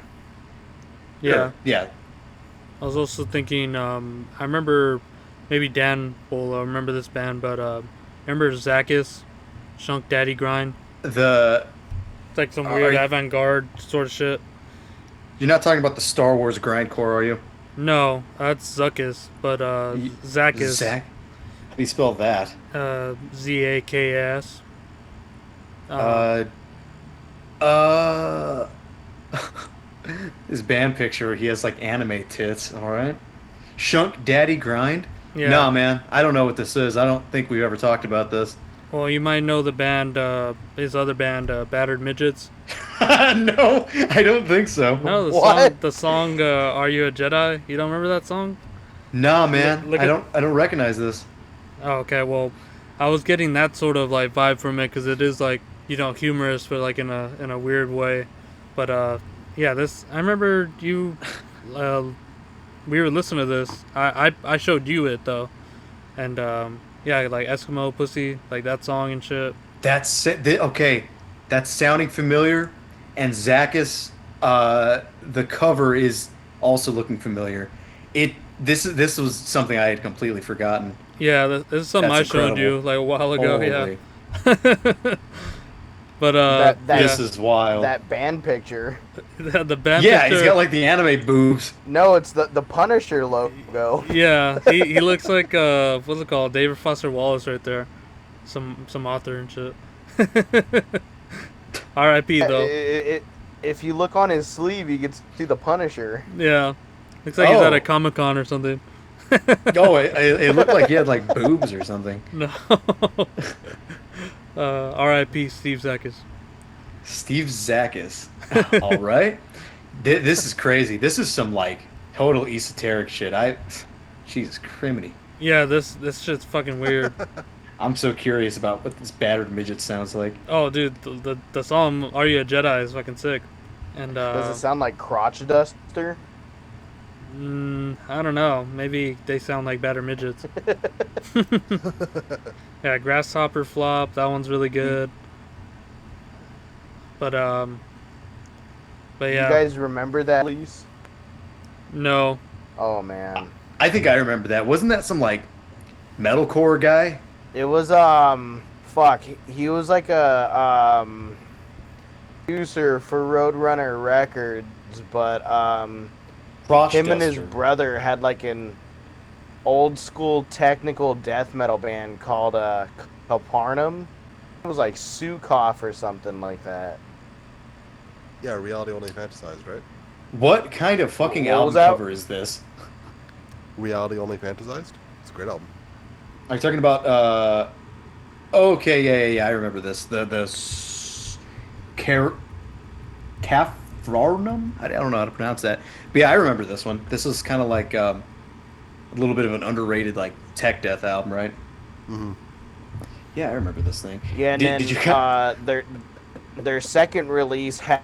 Yeah. Sure. Yeah. I was also thinking. I remember, maybe Dan will remember this band, but remember Zakis, Shunk Daddy Grind. It's like some weird avant-garde sort of shit. You're not talking about the Star Wars grindcore, are you? No, that's Zuckus, but Zakis. How do you spell that? Zakas. His band picture, he has like anime tits, alright? Shunk Daddy Grind? Yeah. No, man, I don't know what this is. I don't think we've ever talked about this. Well, you might know the band, his other band, Battered Midgets. No, I don't think so. No, What? the song "Are You a Jedi"? You don't remember that song? Nah, man, Look I at- don't recognize this. Oh, okay. Well, I was getting that sort of like vibe from it because it is like humorous, but like in a weird way. But yeah, this I remember you. We were listening to this. I showed you it though, and yeah, like Eskimo Pussy, like that song and shit. Okay. That's sounding familiar, and Zachus, the cover is also looking familiar. This was something I had completely forgotten. Yeah, this is something That's I showed you incredible. like a while ago. Holy, Yeah. But That this yeah, is wild. that band picture. the band Yeah, picture. he's got like the anime boobs. No, it's the Punisher logo. Yeah, he looks like what's it called? David Foster Wallace right there, some author and shit. R.I.P. though. If you look on his sleeve, you can see the Punisher. Yeah, looks like he's at Oh. a Comic-Con or something. Oh, it looked like he had like boobs or something. No. R.I.P. Steve Zachis. Steve Zachis. All right. This is crazy. This is some like total esoteric shit. Jesus criminy. Yeah, this shit's fucking weird. I'm so curious about what this battered midget sounds like. Oh, dude, the song "Are You a Jedi" is fucking sick. And Does it sound like crotch duster? I don't know. Maybe they sound like batter midgets. Yeah, Grasshopper Flop. That one's really good. But yeah. You guys remember that, please? No. Oh man, I think I remember that. Wasn't that some like metalcore guy? it was fuck. He was like a producer for Roadrunner Records, but Crotch him and his duster. brother had like an old school technical death metal band called Capernaum. It was like Sukoff or something like that. Yeah, reality only fantasized, right? What kind of fucking What album was that? cover is this? Reality only fantasized. It's a great album. Are you talking about? Okay, yeah. I remember this. Caphronum. I don't know how to pronounce that. But yeah, I remember this one. This is kind of like a little bit of an underrated like tech death album, right? Mm-hmm. Yeah, I remember this thing. Yeah, and Did you cut? their second release had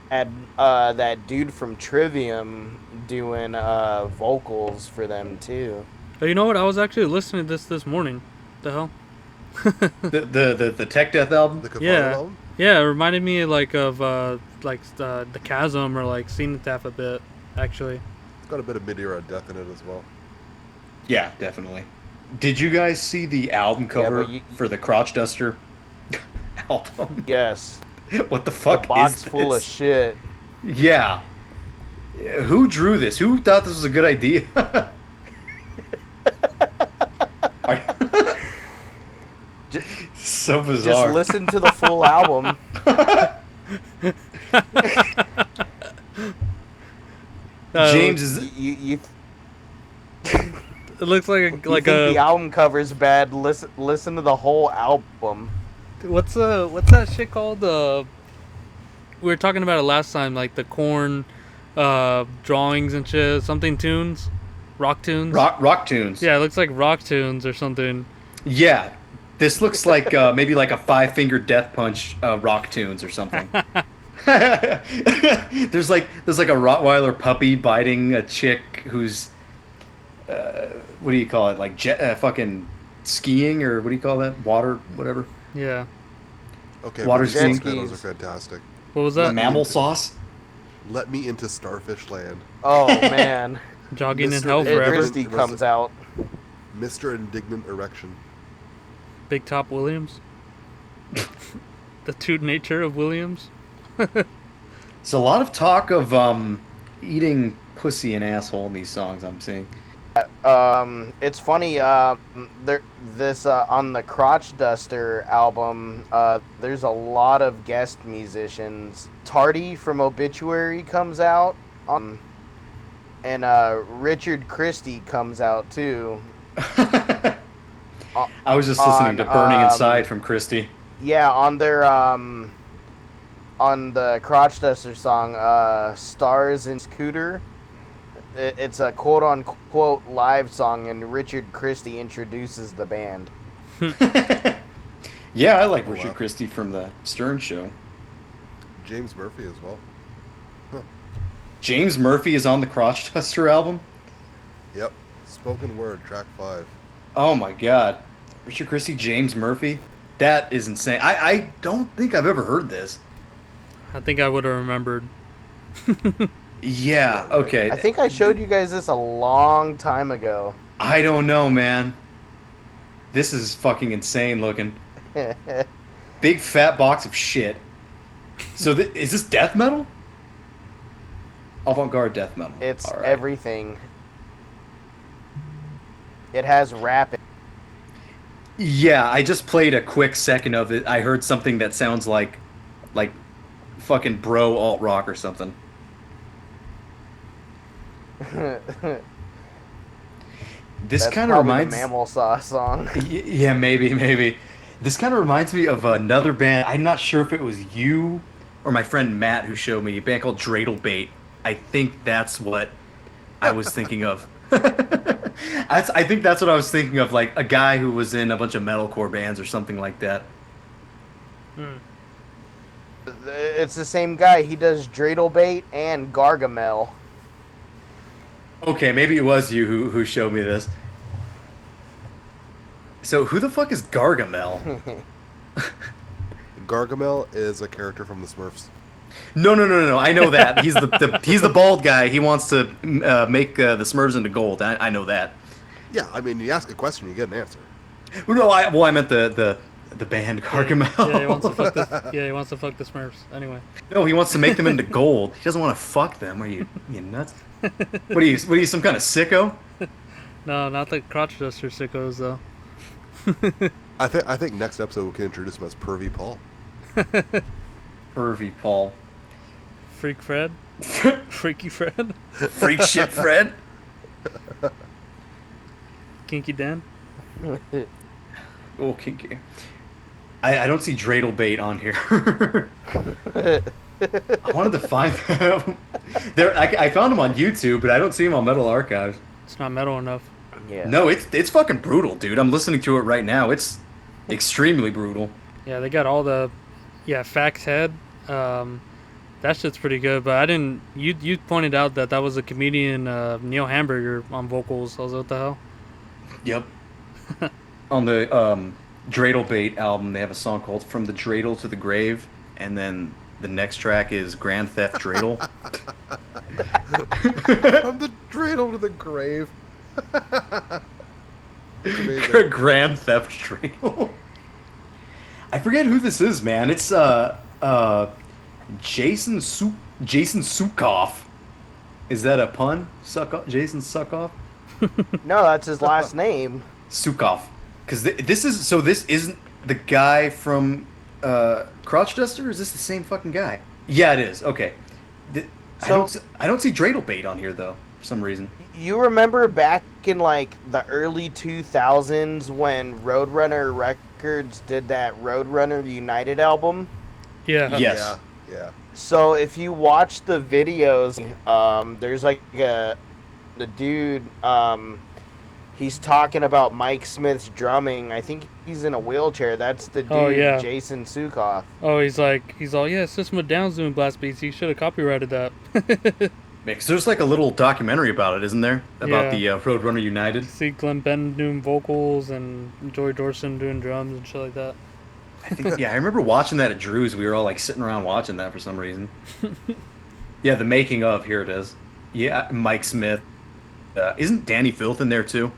that dude from Trivium doing vocals for them too. Oh, you know what? I was actually listening to this morning. The hell? the tech death album? The Capernaum Yeah. album? Yeah, it reminded me like of the Chasm or like Cenotaph a bit, actually. It's got a bit of mid-era death in it as well. Yeah, definitely. Did you guys see the album cover but for the Crotch Duster album? Yes, What the a fuck box is full of this? shit. Yeah. Who drew this? Who thought this was a good idea? So bizarre. Just listen to the full album. James is You It looks like you think the album cover's bad? Listen to the whole album. what's that shit called? We were talking about it last time, like the corn drawings and shit. Something tunes, rock tunes. rock tunes. Yeah, it looks like rock tunes or something. Yeah. This looks like maybe like a five-finger death punch rock tunes or something. there's like a Rottweiler puppy biting a chick who's what do you call it? Like fucking skiing, or what do you call that? Water, whatever. Yeah. Okay, Water but skiing. those are fantastic. What was that? Mammal sauce. Let me into Starfish Land. Oh man, Jogging in Mr. hell It forever. Christie comes out. Mr. Indignant Erection. Big Top Williams. The true nature of Williams. It's a lot of talk of eating pussy and asshole in these songs I'm seeing. It's funny. This on the Crotch Duster album. There's a lot of guest musicians. Tardy from Obituary comes out, and Richard Christie comes out too. I was just listening to Burning on, Inside from Christie. Yeah, on their on the Crotch Duster song, "Stars and Scooter." It's a quote-unquote live song, and Richard Christie introduces the band. Yeah, I like Oh, Richard wow. Christie from the Stern Show. James Murphy as well. Huh. James Murphy is on the Crotchduster album. Yep. Spoken Word, track 5. Oh my God, Richard Christie, James Murphy. That is insane. I don't think I've ever heard this. I think I would have remembered. Yeah. Yeah, right. I Okay. think I showed you guys this a long time ago. I don't know, man. This is fucking insane looking. Big fat box of shit. So is this death metal? Avant-garde death metal. It's All right. everything. It has rap. Yeah, I just played a quick second of it. I heard something that sounds like fucking bro alt rock or something. This That's kind of probably reminds the Mammal Sauce song. Yeah, maybe. This kind of reminds me of another band. I'm not sure if it was you or my friend Matt who showed me a band called Dreidel Bait. I think that's what I was thinking of. I think that's what I was thinking of, like a guy who was in a bunch of metalcore bands or something like that. It's the same guy. He does Dreidel Bait and Gargamel. Okay, maybe it was you who showed me this. So who the fuck is Gargamel? Gargamel is a character from the Smurfs. No. I know that he's he's the bald guy. He wants to make the Smurfs into gold. I know that. Yeah, I mean, you ask a question, you get an answer. No, I meant the band Gargamel. Yeah, he wants to fuck this. Yeah, he wants to fuck the Smurfs. Anyway. No, he wants to make them into gold. He doesn't want to fuck them. Are you nuts? What are you, some kind of sicko? No, not the crotch duster sickos though. I think next episode we can introduce him as Pervy Paul. Pervy Paul. Freak Fred. Freaky Fred. Freak shit Fred. Kinky Dan. Oh, kinky. I don't see Dreidel Bait on here. I wanted to find them. I found them on YouTube, but I don't see them on Metal Archives. It's not metal enough. Yeah. No, it's fucking brutal, dude. I'm listening to it right now. It's extremely brutal. Yeah, they got all the, Fax Head. That shit's pretty good. But I didn't. You pointed out that was a comedian, Neil Hamburger, on vocals. I was like, what the hell? Yep. On the Dreidel Bait album, they have a song called "From the Dreidel to the Grave," and then the next track is "Grand Theft Dreidel." From the dreidel to the grave. It's amazing. Grand Theft Dreidel. I forget who this is, man. It's Jason Sukoff. Is that a pun? Jason Sukoff? No, that's his last name. Sukoff. Because this isn't the guy from Crotch Duster? Or is this the same fucking guy? Yeah, it is. Okay. I don't see Dreidel Bait on here though for some reason. You remember back in like the early 2000s when Roadrunner Records did that Roadrunner United album? Yeah. Yes. Yeah. So if you watch the videos, there's like the dude, he's talking about Mike Smith's drumming. I think he's in a wheelchair. That's the dude, Oh, yeah. Jason Sukoff. Oh, he's all, yeah, System of Down's doing blast beats. He should have copyrighted that. Because there's like a little documentary about it, isn't there? About Yeah. the Roadrunner United. See Glenn Benton doing vocals and Joey Dorson doing drums and shit like that. I think, yeah, I remember watching that at Drew's. We were all like sitting around watching that for some reason. Yeah, the making of, here it is. Yeah, Mike Smith. Isn't Danny Filth in there too?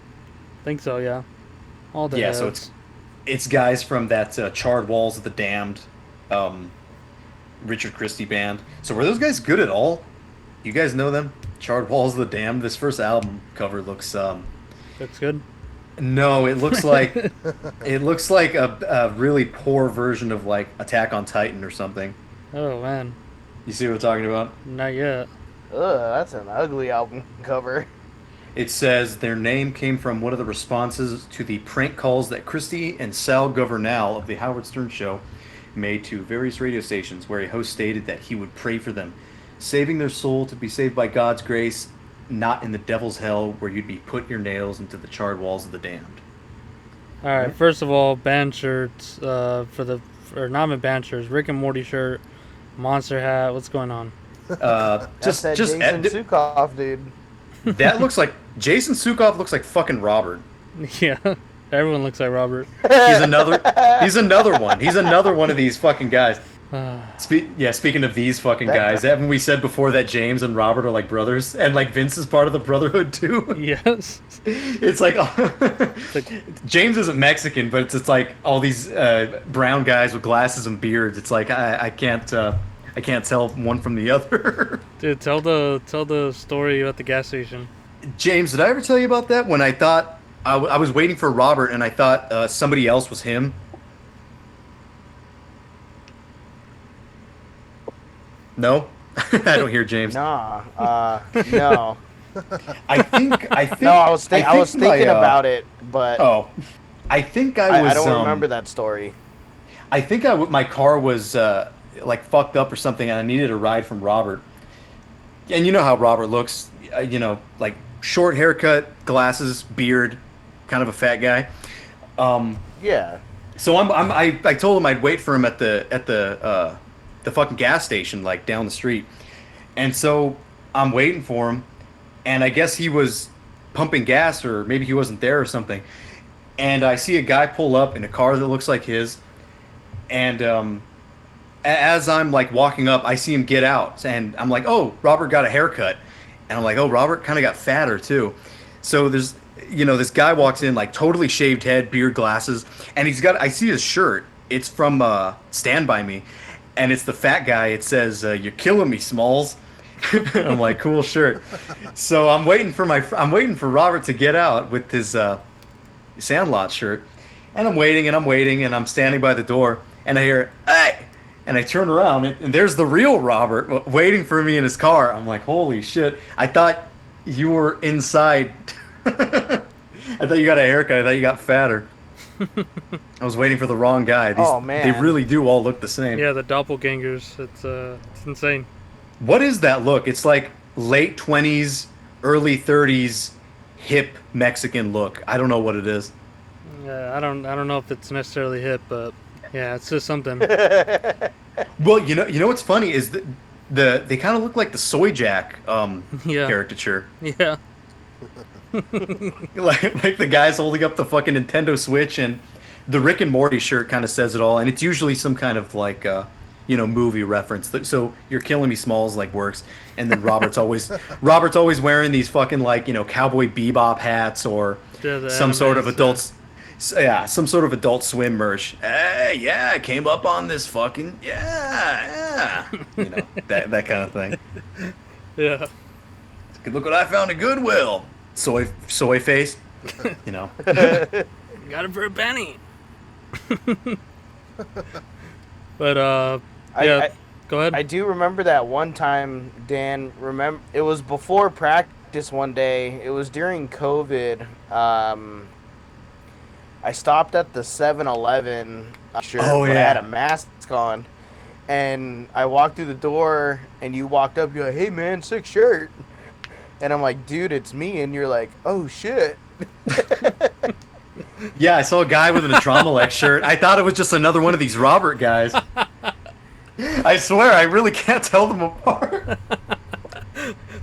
Think so, yeah. All the Yeah, so heads. it's guys from that Charred Walls of the Damned, Richard Christie band. So were those guys good at all? You guys know them? Charred Walls of the Damned. This first album cover looks Looks good. no, it looks like a really poor version of like Attack on Titan or something. Oh, man. You see what I'm talking about? Not yet. Ugh, that's an ugly album cover. It says their name came from one of the responses to the prank calls that Christie and Sal Governal of the Howard Stern Show made to various radio stations, where a host stated that he would pray for them, saving their soul to be saved by God's grace, not in the devil's hell where you'd be put your nails into the charred walls of the damned. All right. First of all, band shirts or not band shirts. Rick and Morty shirt, monster hat. What's going on? That's that Jason Sukoff dude. That looks like Jason Sukoff looks like fucking Robert. Yeah, everyone looks like Robert. He's another one. He's another one of these fucking guys. Speaking of these fucking guys, haven't we said before that James and Robert are like brothers, and like Vince is part of the brotherhood too? Yes. It's like James isn't Mexican, but it's like all these brown guys with glasses and beards. It's like I can't tell one from the other. Dude, tell the story at the gas station. James, did I ever tell you about that when I thought I was waiting for Robert and I thought somebody else was him? No, I don't hear James. Nah, no. I think. No, I was thinking about it, but I think I was. I don't remember that story. I think my car was like fucked up or something, and I needed a ride from Robert. And you know how Robert looks, like short haircut, glasses, beard, kind of a fat guy. Yeah. So I told him I'd wait for him at the fucking gas station, like down the street. And so I'm waiting for him, and I guess he was pumping gas, or maybe he wasn't there or something. And I see a guy pull up in a car that looks like his, and as I'm like walking up, I see him get out, and I'm like, oh, Robert got a haircut. And I'm like, oh, Robert kind of got fatter too. So there's, this guy walks in, like totally shaved head, beard, glasses, and I see his shirt. It's from Stand By Me, and it's the fat guy. It says, "You're killing me, Smalls." I'm like, cool shirt. So I'm waiting for Robert to get out with his Sandlot shirt, and I'm waiting, and I'm standing by the door, and I hear, "Hey!" And I turn around, and there's the real Robert waiting for me in his car. I'm like, holy shit! I thought you were inside. I thought you got a haircut. I thought you got fatter. I was waiting for the wrong guy. Oh man, they really do all look the same. Yeah, the doppelgangers. It's insane. What is that look? It's like late 20s, early 30s, hip Mexican look. I don't know what it is. I don't know if it's necessarily hip, but yeah, it's just something. Well, you know what's funny is that they kind of look like the Soy Jack caricature. Yeah. like the guys holding up the fucking Nintendo Switch, and the Rick and Morty shirt kind of says it all, and it's usually some kind of like movie reference. So "You're Killing Me, Smalls" like works, and then Robert's always wearing these fucking like Cowboy Bebop hats, or some sort of some sort of Adult Swim merch. Hey, yeah, I came up on this fucking that kind of thing. Yeah. Look what I found at Goodwill. Soy face. Got it for a penny. But go ahead. I do remember that one time, Dan. It was before practice one day. It was during COVID. I stopped at the 7-Eleven. But I had a mask on, and I walked through the door, and you walked up. You're like, "Hey man, sick shirt." And I'm like, "Dude, it's me." And you're like, "Oh shit." Yeah, I saw a guy with an Atromelech shirt. I thought it was just another one of these Robert guys. I swear, I really can't tell them apart.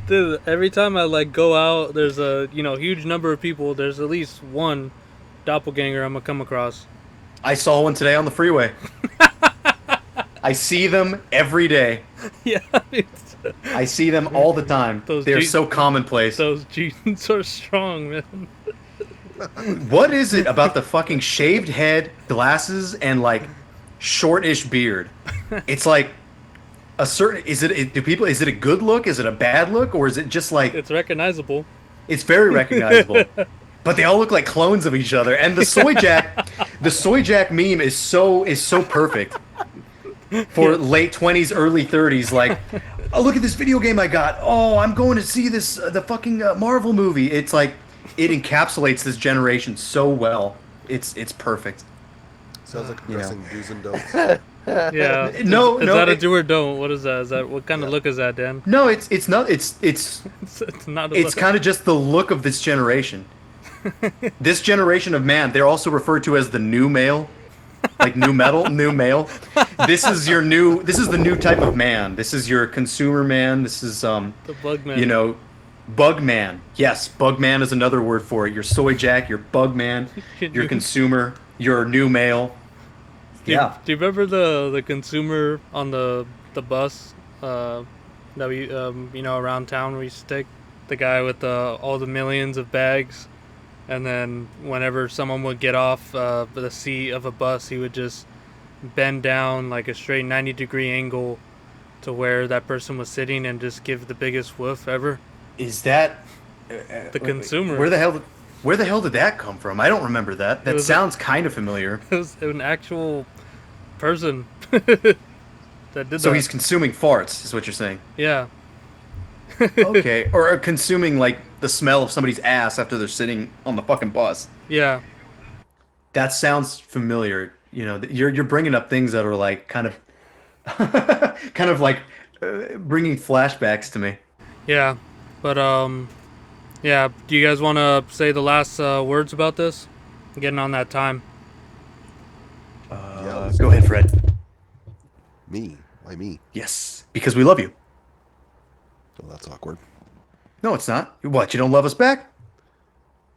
Dude, every time I go out, there's a huge number of people. There's at least one doppelganger I'm gonna come across. I saw one today on the freeway. I see them every day. Yeah. I see them all the time. They're so commonplace. Those jeans are strong, man. What is it about the fucking shaved head, glasses, and like shortish beard? It's like a certain. Is it a good look? Is it a bad look? Or is it just like it's recognizable? It's very recognizable. But they all look like clones of each other. And the Soy Jack meme is so perfect for late 20s, early 30s. Like, oh, look at this video game I got. Oh, I'm going to see the fucking Marvel movie. It's like it encapsulates this generation so well. It's perfect. Sounds like addressing do's and don'ts. Yeah. No. Is that a do or don't? What is that? What kind of look is that, Dan? No, it's not. It's not. It's kind of just the look of this generation. This generation of man, they're also referred to as the new male, like new metal, new male. This is the new type of man. This is your consumer man. This is The bug man. you know, bug man. Yes, bug man is another word for it. Your soy jack, your bug man, your consumer, your new male. Yeah. Do you remember the consumer on the bus that we around town we used to take? The guy with all the millions of bags, and then whenever someone would get off the seat of a bus, he would just bend down like a straight 90-degree angle to where that person was sitting and just give the biggest woof ever. Is that The consumer. Where the hell did that come from? I don't remember that. That sounds kind of familiar. It was an actual person that did that. So he's consuming farts, is what you're saying? Yeah. Okay, or consuming like the smell of somebody's ass after they're sitting on the fucking bus. Yeah. That sounds familiar. You know, you're bringing up things that are like kind of, kind of like bringing flashbacks to me. Yeah. But yeah. Do you guys want to say the last words about this? Getting on that time. Go ahead, Fred. Me? Why me? Yes, because we love you. Oh, that's awkward. No, it's not. What? You don't love us back?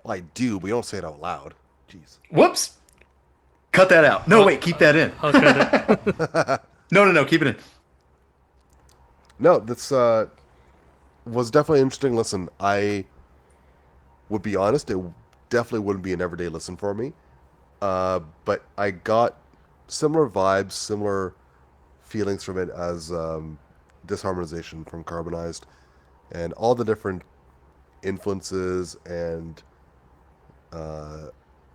Well, I do, but you don't say it out loud. Jeez. Whoops. Cut that out. No, wait, keep that in. I'll cut it. No, keep it in. No, this was definitely an interesting listen. I would be honest, it definitely wouldn't be an everyday listen for me. But I got similar vibes, similar feelings from it as Disharmonization from Carbonized, and all the different influences and I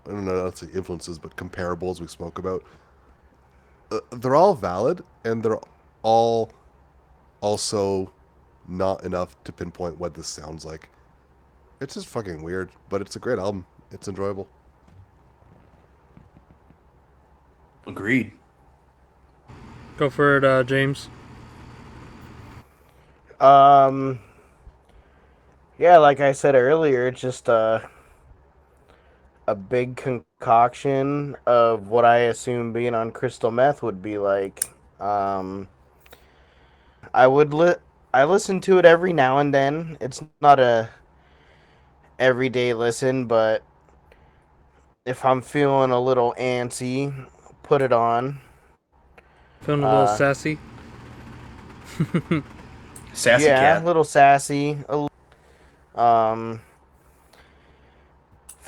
don't know, not to say influences, but comparables we spoke about. They're all valid, and they're all also not enough to pinpoint what this sounds like. It's just fucking weird, but it's a great album. It's enjoyable. Agreed. Go for it, James. Yeah, like I said earlier, it's just a big concoction of what I assume being on crystal meth would be like. I listen to it every now and then. It's not a everyday listen, but if I'm feeling a little antsy, put it on. Feeling a little sassy. Sassy Yeah, cat. a little sassy. If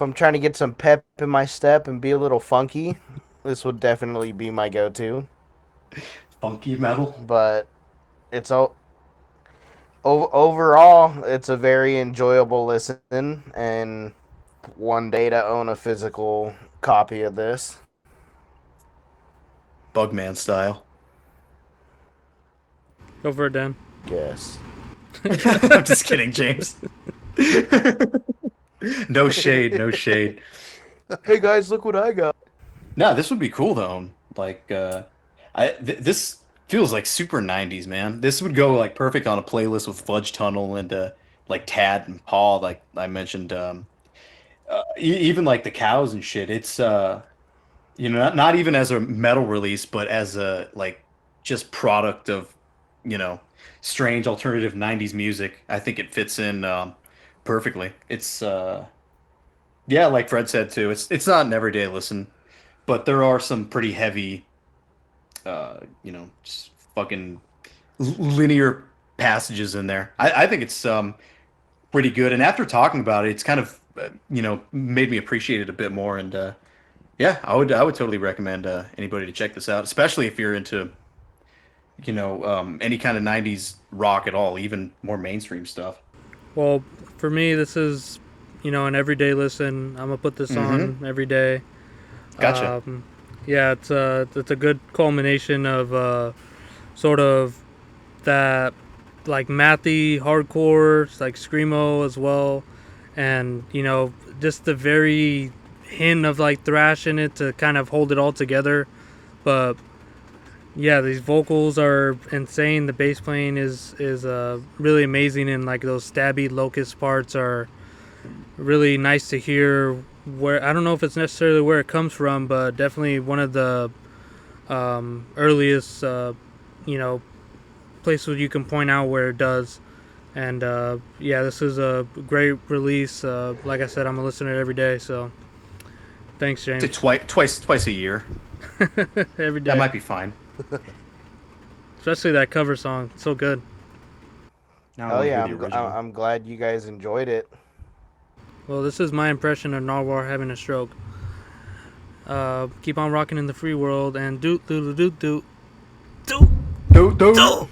I'm trying to get some pep in my step and be a little funky, this would definitely be my go-to. Funky metal. But it's overall, it's a very enjoyable listen, and one day to own a physical copy of this. Bugman style. Go for it, Dan. Yes. I'm just kidding, James. No shade, no shade. Hey guys, look what I got. No, this would be cool though. Like, this feels like super 90s, man. This would go like perfect on a playlist with Fudge Tunnel and like Tad and Paul, like I mentioned. Even like the Cows and shit. It's not even as a metal release, but as a like just product of strange alternative 90s music. I think it fits in perfectly. It's yeah, like Fred said too. It's not an everyday listen, but there are some pretty heavy just fucking linear passages in there. I think it's pretty good, and after talking about it, it's kind of made me appreciate it a bit more, and yeah, I would totally recommend anybody to check this out, especially if you're into any kind of 90s rock at all, even more mainstream stuff. Well, for me, this is, an everyday listen. I'm gonna put this on every day. Gotcha. Yeah, it's a good culmination of sort of that like mathy hardcore, like screamo as well, and just the very hint of like thrash in it to kind of hold it all together. But yeah, these vocals are insane. The bass playing is really amazing, and like those stabby locust parts are really nice to hear. Where I don't know if it's necessarily where it comes from, but definitely one of the earliest, places you can point out where it does. And yeah, this is a great release. Like I said, I'm a listener every day, so thanks, James. Twice a year. Every day. That might be fine. Especially that cover song, so good. Now I Hell wanna yeah, hear the original. I'm glad you guys enjoyed it. Well, this is my impression of Narwhal having a stroke. Keep on rocking in the free world and doot doot doot doot doot Do. doot doot doot.